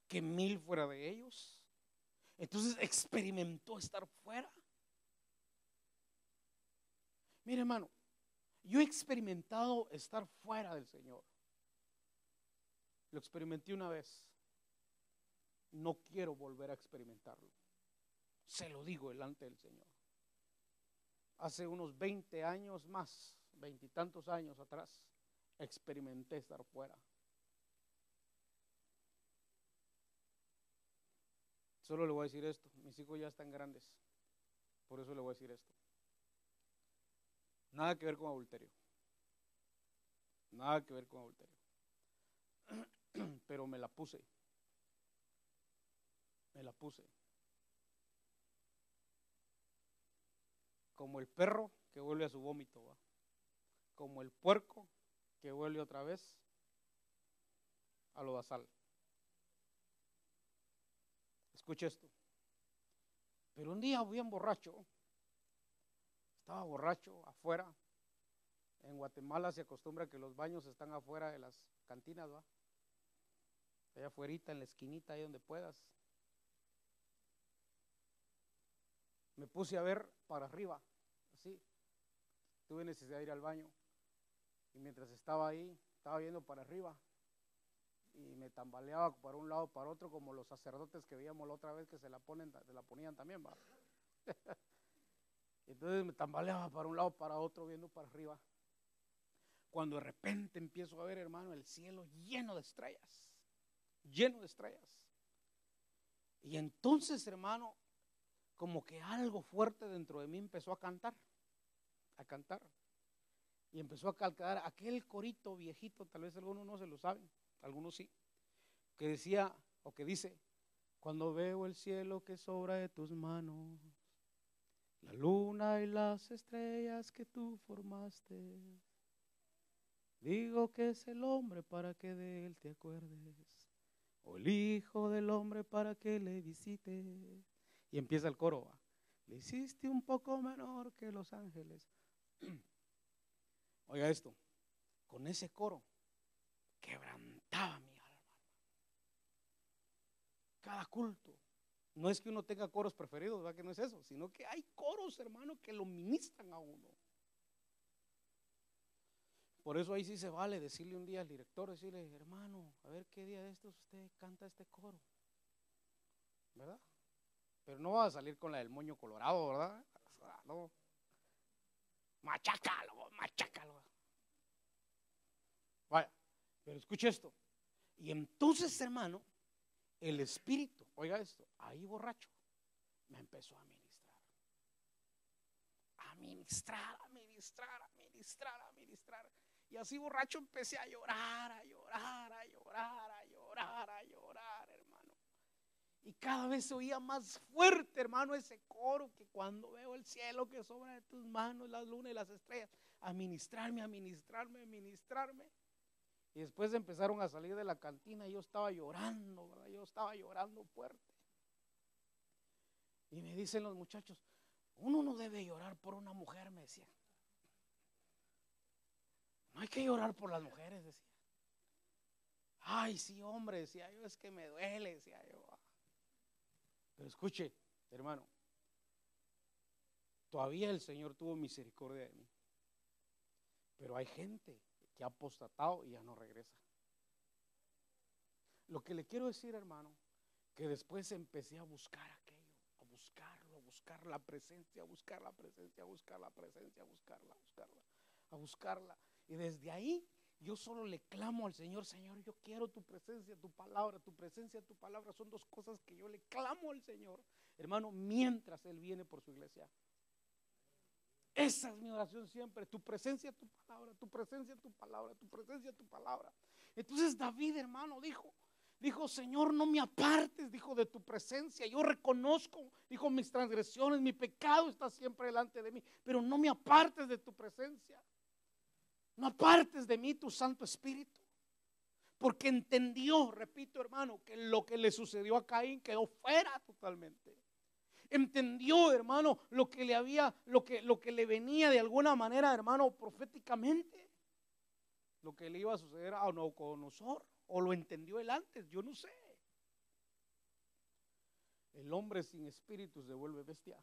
que 1000 fuera de ellos. Entonces experimentó estar fuera. Mire, hermano, yo he experimentado estar fuera del Señor. Lo experimenté una vez. No quiero volver a experimentarlo. Se lo digo delante del Señor. Hace unos 20 años más, 20 y tantos años atrás, experimenté estar fuera. Solo le voy a decir esto: mis hijos ya están grandes, por eso le voy a decir esto. Nada que ver con adulterio. Nada que ver con adulterio. Pero me la puse. Me la puse. Como el perro que vuelve a su vómito, ¿va? Como el puerco que vuelve otra vez a lo basal. Escuche esto. Pero un día bien borracho, estaba borracho afuera. En Guatemala se acostumbra que los baños están afuera de las cantinas, ¿va? Allá afuerita, en la esquinita, ahí donde puedas. Me puse a ver para arriba, así. Tuve necesidad de ir al baño. Y mientras estaba ahí, estaba viendo para arriba. Y me tambaleaba para un lado, para otro, como los sacerdotes que veíamos la otra vez que se la ponían también, ¿va? Entonces me tambaleaba para un lado, para otro, viendo para arriba. Cuando de repente empiezo a ver, hermano, el cielo lleno de estrellas. Lleno de estrellas. Y entonces, hermano, como que algo fuerte dentro de mí empezó a cantar. Y empezó a cantar aquel corito viejito, tal vez algunos no se lo saben, algunos sí, que decía, o que dice: cuando veo el cielo que sobra de tus manos, la luna y las estrellas que tú formaste, digo que es el hombre para que de él te acuerdes, o el hijo del hombre para que le visites. Y empieza el coro: le hiciste un poco menor que los ángeles. Oiga esto, con ese coro quebrantaba mi alma. Cada culto, no es que uno tenga coros preferidos, ¿verdad? Que no es eso, sino que hay coros, hermano, que lo ministran a uno. Por eso ahí sí se vale decirle un día al director, decirle: hermano, a ver qué día de estos usted canta este coro, ¿verdad? Pero no va a salir con la del moño colorado, ¿verdad? No. machácalo, machácalo. Vaya, pero escuche esto. Y entonces, hermano, el espíritu, oiga esto, ahí borracho, me empezó a ministrar. A ministrar, a ministrar, a ministrar, a ministrar. Y así borracho empecé a llorar, a llorar, a llorar, a llorar, a llorar, hermano. Y cada vez se oía más fuerte, hermano, ese coro que cuando veo el cielo que sobra de tus manos, las lunas y las estrellas, a ministrarme, a ministrarme, a ministrarme. Y después empezaron a salir de la cantina y yo estaba llorando, ¿verdad? Yo estaba llorando fuerte. Y me dicen los muchachos, uno no debe llorar por una mujer, me decían. No hay que llorar por las mujeres, decía. Ay, sí, hombre, decía yo, es que me duele, decía yo. Pero escuche, hermano, todavía el Señor tuvo misericordia de mí. Pero hay gente que ha apostatado y ya no regresa. Lo que le quiero decir, hermano, que después empecé a buscar aquello, a buscarlo, a buscar la presencia, a buscar la presencia, a buscar la presencia, a buscarla, a buscarla, a buscarla. Y desde ahí yo solo le clamo al Señor, Señor, yo quiero tu presencia, tu palabra, tu presencia, tu palabra. Son dos cosas que yo le clamo al Señor, hermano, mientras Él viene por su iglesia. Esa es mi oración siempre, tu presencia, tu palabra, tu presencia, tu palabra, tu presencia, tu palabra. Entonces David, hermano, dijo, Señor, no me apartes, dijo, de tu presencia. Yo reconozco, dijo, mis transgresiones, mi pecado está siempre delante de mí, pero no me apartes de tu presencia. No apartes de mí tu Santo Espíritu. Porque entendió, repito, hermano, que lo que le sucedió a Caín quedó fuera totalmente. Entendió, hermano, lo que le venía de alguna manera, hermano, proféticamente. Lo que le iba a suceder a Nabucodonosor, o lo entendió él antes, yo no sé. El hombre sin espíritu se vuelve bestia.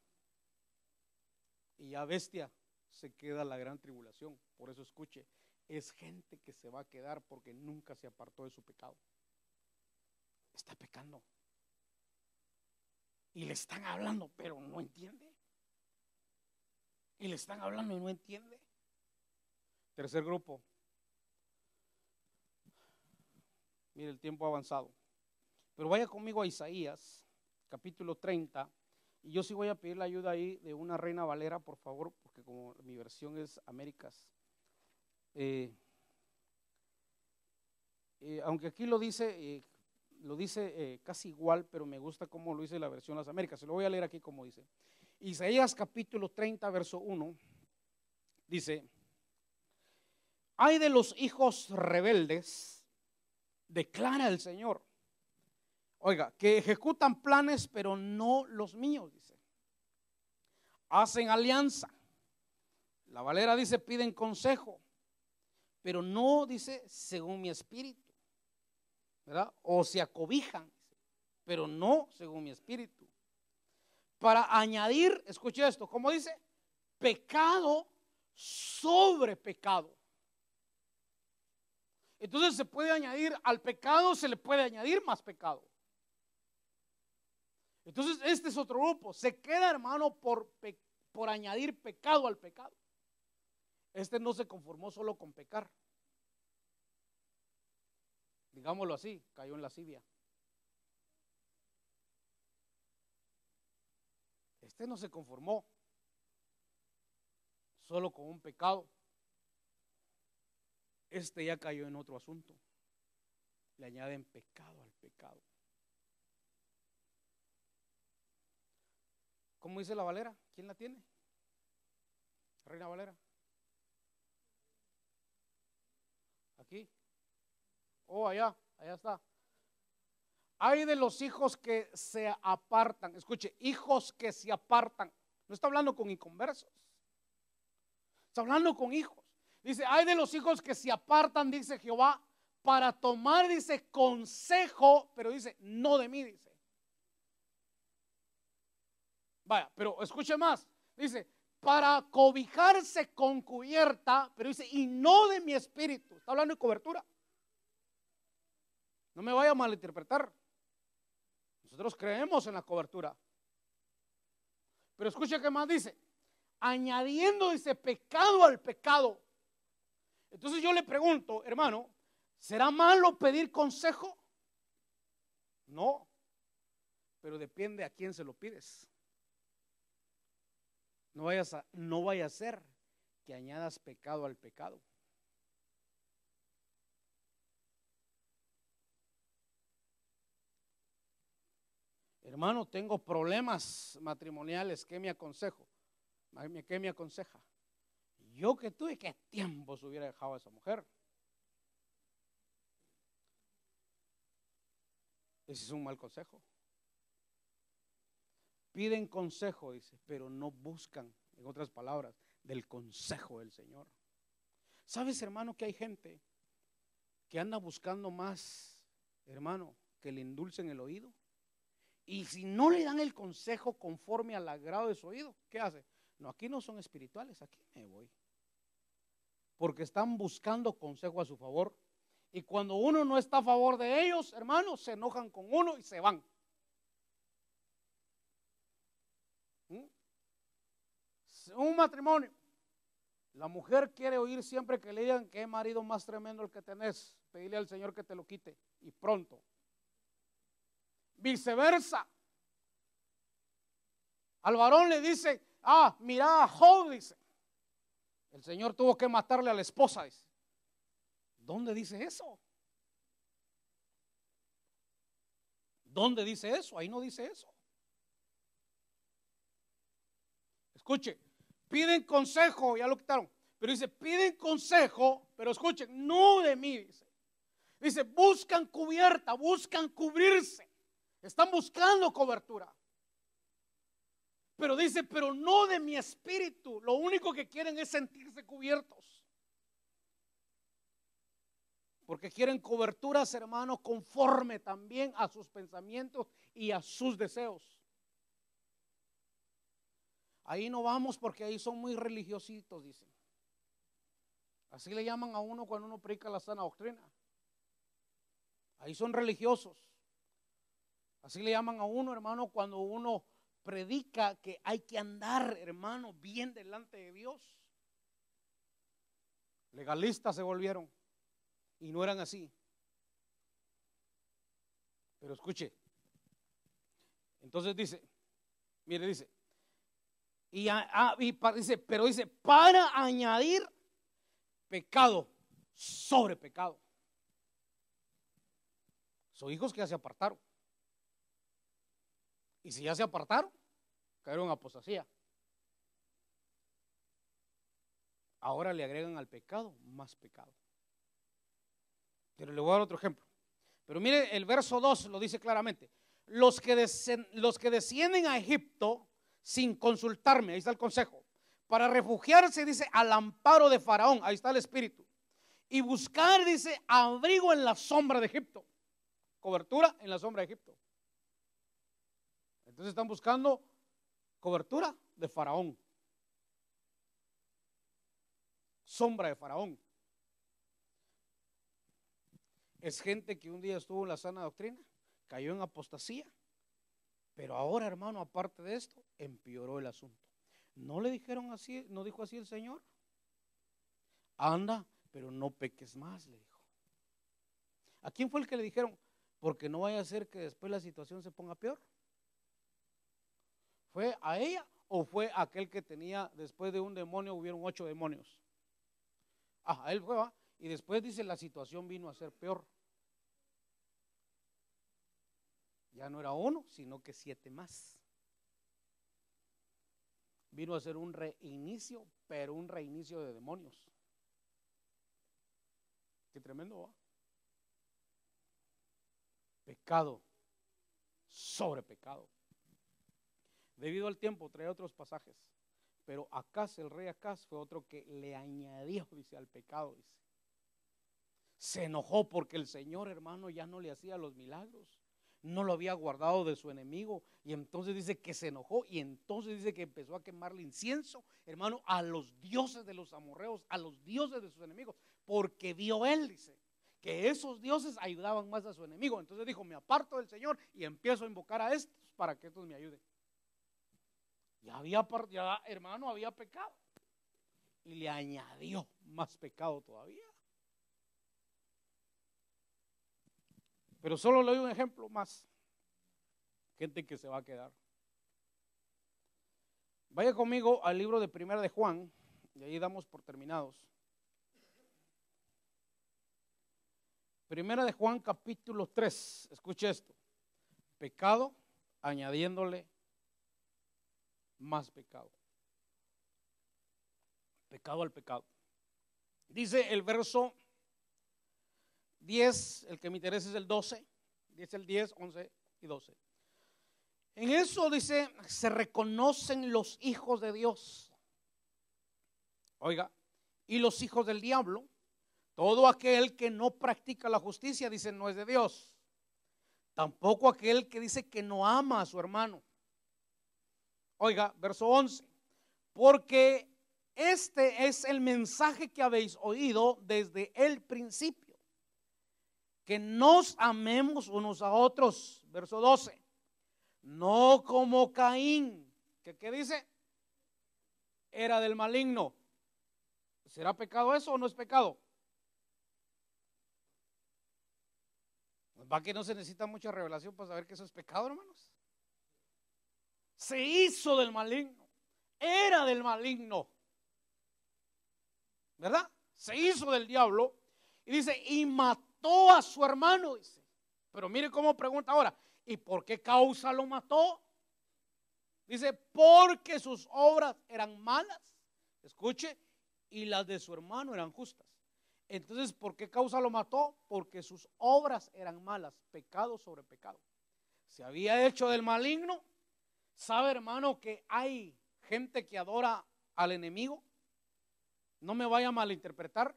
Y ya bestia se queda la gran tribulación. Por eso escuche, es gente que se va a quedar porque nunca se apartó de su pecado. Está pecando. Y le están hablando, pero no entiende. Y le están hablando y no entiende. Tercer grupo. Mire, el tiempo ha avanzado. Pero vaya conmigo a Isaías, capítulo 30. Y yo sí voy a pedir la ayuda ahí de una Reina Valera, por favor, porque como mi versión es Américas. Aunque aquí lo dice casi igual, pero me gusta cómo lo dice la versión Las Américas. Se lo voy a leer aquí como dice. Isaías capítulo 30, verso 1, dice: ay de los hijos rebeldes, declara el Señor. Oiga, que ejecutan planes, pero no los míos, dice. Hacen alianza. La Valera dice, piden consejo, pero no, dice, según mi espíritu, ¿verdad? O se acobijan, pero no según mi espíritu. Para añadir, escuche esto, ¿cómo dice? Pecado sobre pecado. Entonces se puede añadir al pecado, se le puede añadir más pecado. Entonces este es otro grupo, se queda, hermano, por añadir pecado al pecado. Este no se conformó solo con pecar, digámoslo así, cayó en lascivia. Este no se conformó solo con un pecado, este ya cayó en otro asunto, le añaden pecado al pecado. ¿Cómo dice la Valera? ¿Quién la tiene? Reina Valera. Aquí. Oh, allá está. Hay de los hijos que se apartan. Escuche, hijos que se apartan. No está hablando con inconversos. Está hablando con hijos. Dice, hay de los hijos que se apartan, dice Jehová, para tomar, dice, consejo, pero dice, no de mí, dice. Vaya, pero escuche más. Dice, para cobijarse con cubierta, pero dice, y no de mi espíritu. Está hablando de cobertura. No me vaya a malinterpretar. Nosotros creemos en la cobertura. Pero escuche qué más dice. añadiendo, dice, pecado al pecado. Entonces yo le pregunto, hermano, ¿será malo pedir consejo? No, pero depende a quién se lo pides. No vaya a ser que añadas pecado al pecado. Hermano, tengo problemas matrimoniales, ¿qué me aconsejo? ¿Qué me aconseja? Yo que tuve, ¿qué tiempo se hubiera dejado a esa mujer? Ese es un mal consejo. Piden consejo, dice, pero no buscan, en otras palabras, del consejo del Señor. ¿Sabes, hermano, que hay gente que anda buscando más, hermano, que le endulcen el oído? Y si no le dan el consejo conforme al agrado de su oído, ¿qué hace? No, aquí no son espirituales, aquí me voy. Porque están buscando consejo a su favor. Y cuando uno no está a favor de ellos, hermanos, se enojan con uno y se van. Un matrimonio, la mujer quiere oír siempre que le digan qué marido más tremendo el que tenés, pedirle al Señor que te lo quite y pronto. Viceversa, al varón le dice, mira a Job, dice, el Señor tuvo que matarle a la esposa, dice. ¿Dónde dice eso? ¿Dónde dice eso? Ahí no dice eso. Escuche, piden consejo, ya lo quitaron, pero dice, piden consejo, pero escuchen, no de mí, dice. Dice, buscan cubierta, buscan cubrirse, están buscando cobertura. Pero dice, pero no de mi espíritu, lo único que quieren es sentirse cubiertos. Porque quieren coberturas, hermanos, conforme también a sus pensamientos y a sus deseos. Ahí no vamos porque ahí son muy religiositos, dicen. Así le llaman a uno cuando uno predica la sana doctrina. Ahí son religiosos. Así le llaman a uno, hermano, cuando uno predica que hay que andar, hermano, bien delante de Dios. Legalistas se volvieron y no eran así. Pero escuche. Entonces dice, mire, dice, pero dice, para añadir pecado sobre pecado. Son hijos que ya se apartaron. Y si ya se apartaron, cayeron en apostasía. Ahora le agregan al pecado más pecado. Pero le voy a dar otro ejemplo. Pero mire, el verso 2 lo dice claramente. Los que descienden a Egipto sin consultarme, ahí está el consejo, para refugiarse, dice, al amparo de Faraón, ahí está el espíritu, y buscar, dice, abrigo en la sombra de Egipto, cobertura en la sombra de Egipto. Entonces están buscando cobertura de Faraón, sombra de Faraón. Es gente que un día estuvo en la sana doctrina, cayó en apostasía, pero ahora, hermano, aparte de esto, empeoró el asunto. ¿No le dijeron así? ¿No dijo así el Señor? Anda, pero no peques más, le dijo. ¿A quién fue el que le dijeron? Porque no vaya a ser que después la situación se ponga peor. ¿Fue a ella o fue a aquel que tenía, después de un demonio, hubieron 8 demonios? A él fue, ¿va? Y después dice, la situación vino a ser peor. Ya no era 1, sino que 7 más. Vino a ser un reinicio, pero un reinicio de demonios. Qué tremendo, ¿va? Pecado sobre pecado. Debido al tiempo trae otros pasajes, pero Acaz, el rey Acaz, fue otro que le añadió, dice, al pecado, dice. Se enojó porque el Señor, hermano, ya no le hacía los milagros, no lo había guardado de su enemigo, y entonces dice que se enojó, y entonces dice que empezó a quemarle incienso, hermano, a los dioses de los amorreos, a los dioses de sus enemigos, porque vio él, dice, que esos dioses ayudaban más a su enemigo. Entonces dijo, me aparto del Señor y empiezo a invocar a estos para que estos me ayuden. Ya, hermano, había pecado. Y le añadió más pecado todavía. Pero solo le doy un ejemplo más. Gente que se va a quedar. Vaya conmigo al libro de Primera de Juan, y ahí damos por terminados. Primera de Juan, capítulo 3. Escuche esto. Pecado, añadiéndole más pecado. Pecado al pecado. Dice el verso 10, el que me interesa es el 12. Dice el 10, 11 y 12. En eso dice, se reconocen los hijos de Dios. Oiga, y los hijos del diablo. Todo aquel que no practica la justicia, dice, no es de Dios. Tampoco aquel que dice que no ama a su hermano. Oiga, verso 11. Porque este es el mensaje que habéis oído desde el principio, que nos amemos unos a otros. Verso 12. No como Caín, que ¿qué dice? Era del maligno. ¿Será pecado eso o no es pecado? ¿Va que no se necesita mucha revelación para saber que eso es pecado, hermanos? Se hizo del maligno. Era del maligno. ¿Verdad? Se hizo del diablo. Y dice, y mató a su hermano, dice. Pero mire cómo pregunta ahora, ¿y por qué causa lo mató? Dice, porque sus obras eran malas. Escuche, y las de su hermano eran justas. Entonces, ¿por qué causa lo mató? Porque sus obras eran malas, pecado sobre pecado. Se había hecho del maligno. ¿Sabe, hermano, que hay gente que adora al enemigo? No me vaya a malinterpretar,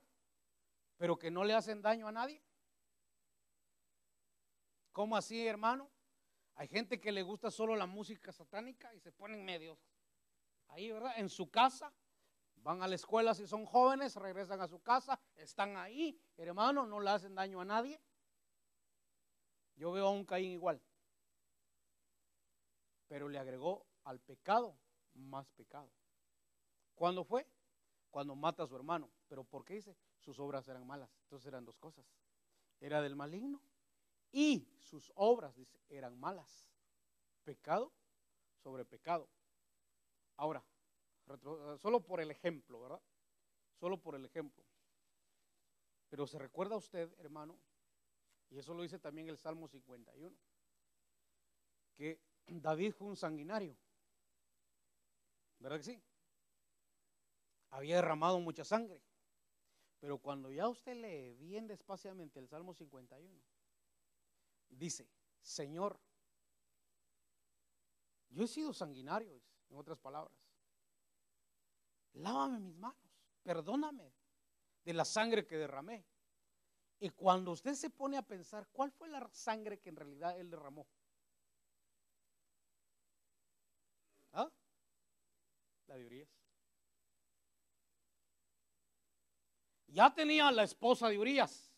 pero que no le hacen daño a nadie. ¿Cómo así, hermano? Hay gente que le gusta solo la música satánica y se ponen medios ahí, ¿verdad? En su casa. Van a la escuela si son jóvenes, regresan a su casa, están ahí, hermano, no le hacen daño a nadie. Yo veo a un Caín igual, pero le agregó al pecado más pecado. ¿Cuándo fue? Cuando mata a su hermano. ¿Pero por qué dice? Sus obras eran malas. Entonces eran dos cosas. Era del maligno y sus obras, dice, eran malas. Pecado sobre pecado. Ahora, solo por el ejemplo, ¿verdad? Solo por el ejemplo. Pero se recuerda usted, hermano, y eso lo dice también el Salmo 51, que David fue un sanguinario, ¿verdad que sí? Había derramado mucha sangre. Pero cuando ya usted lee bien despaciamente el Salmo 51, dice, Señor, yo he sido sanguinario, en otras palabras. Lávame mis manos, perdóname de la sangre que derramé. Y cuando usted se pone a pensar, ¿cuál fue la sangre que en realidad él derramó? ¿Ah? La de Urías. Ya tenía la esposa de Urías.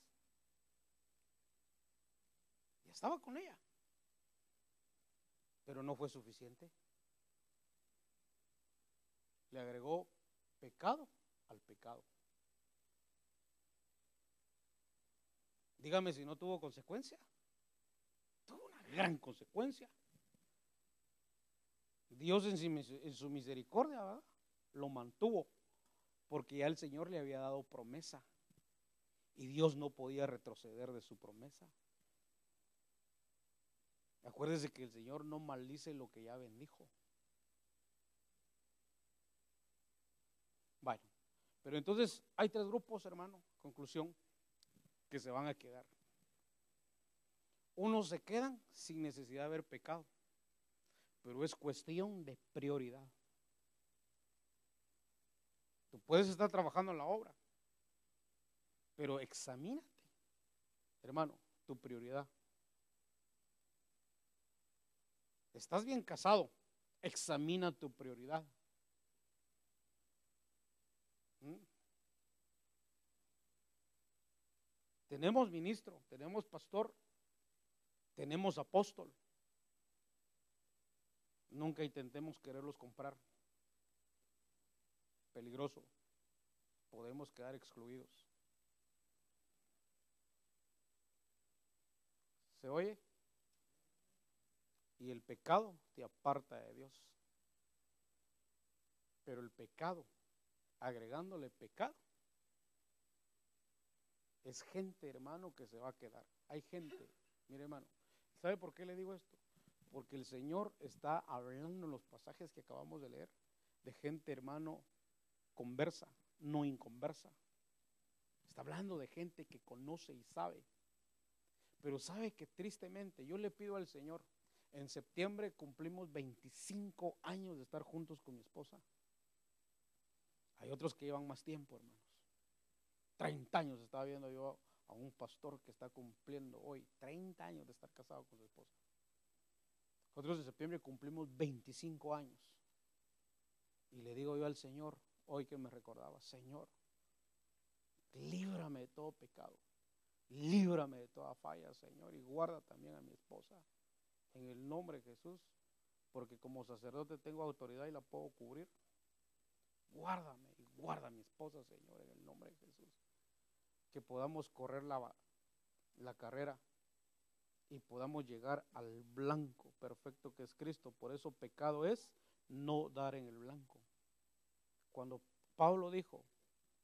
Ya estaba con ella. Pero no fue suficiente. Le agregó pecado al pecado. Dígame si no tuvo consecuencia. Tuvo una gran consecuencia. Dios en su misericordia, ¿verdad?, lo mantuvo, porque ya el Señor le había dado promesa y Dios no podía retroceder de su promesa. Acuérdese que el Señor no maldice lo que ya bendijo. Bueno, pero entonces hay tres grupos, hermano, conclusión, que se van a quedar. Unos se quedan sin necesidad de haber pecado, pero es cuestión de prioridad. Tú puedes estar trabajando en la obra, pero examínate, hermano, tu prioridad. Estás bien casado, examina tu prioridad. Tenemos ministro, tenemos pastor, tenemos apóstol. Nunca intentemos quererlos comprar. Peligroso. Podemos quedar excluidos. ¿Se oye? Y el pecado te aparta de Dios. Pero el pecado, agregándole pecado, es gente, hermano, que se va a quedar. Hay gente, mire, hermano, ¿sabe por qué le digo esto? Porque el Señor está hablando en los pasajes que acabamos de leer de gente, hermano, conversa, no inconversa. Está hablando de gente que conoce y sabe. Pero sabe que tristemente yo le pido al Señor, en septiembre cumplimos 25 años de estar juntos con mi esposa. Hay otros que llevan más tiempo, hermanos. 30 años estaba viendo yo a un pastor que está cumpliendo hoy 30 años de estar casado con su esposa. Nosotros en septiembre cumplimos 25 años. Y le digo yo al Señor, hoy que me recordaba, Señor, líbrame de todo pecado, líbrame de toda falla, Señor, y guarda también a mi esposa en el nombre de Jesús, porque como sacerdote tengo autoridad y la puedo cubrir. Guárdame y guarda a mi esposa, Señor, en el nombre de Jesús. Que podamos correr la carrera y podamos llegar al blanco perfecto que es Cristo. Por eso pecado es no dar en el blanco. Cuando Pablo dijo,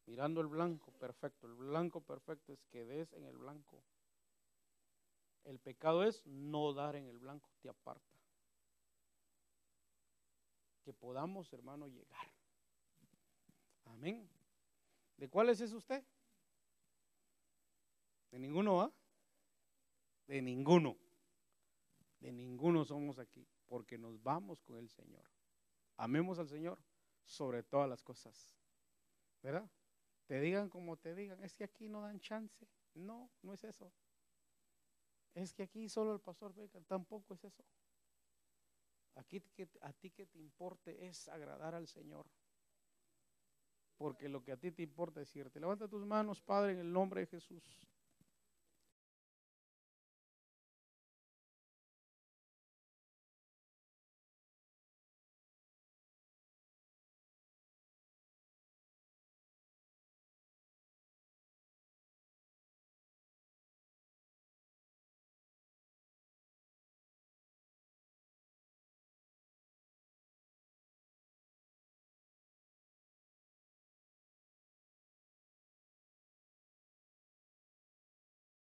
mirando el blanco perfecto es que des en el blanco. El pecado es no dar en el blanco, te aparta. Que podamos, hermano, llegar. Amén. ¿De cuáles es usted? De ninguno, ¿ah? De ninguno. De ninguno somos aquí, porque nos vamos con el Señor. Amemos al Señor sobre todas las cosas. ¿Verdad? Te digan como te digan, es que aquí no dan chance. No, no es eso. Es que aquí solo el pastor Beca, tampoco es eso. Aquí a ti que te importe es agradar al Señor. Porque lo que a ti te importa es irte. Levanta tus manos, Padre, en el nombre de Jesús.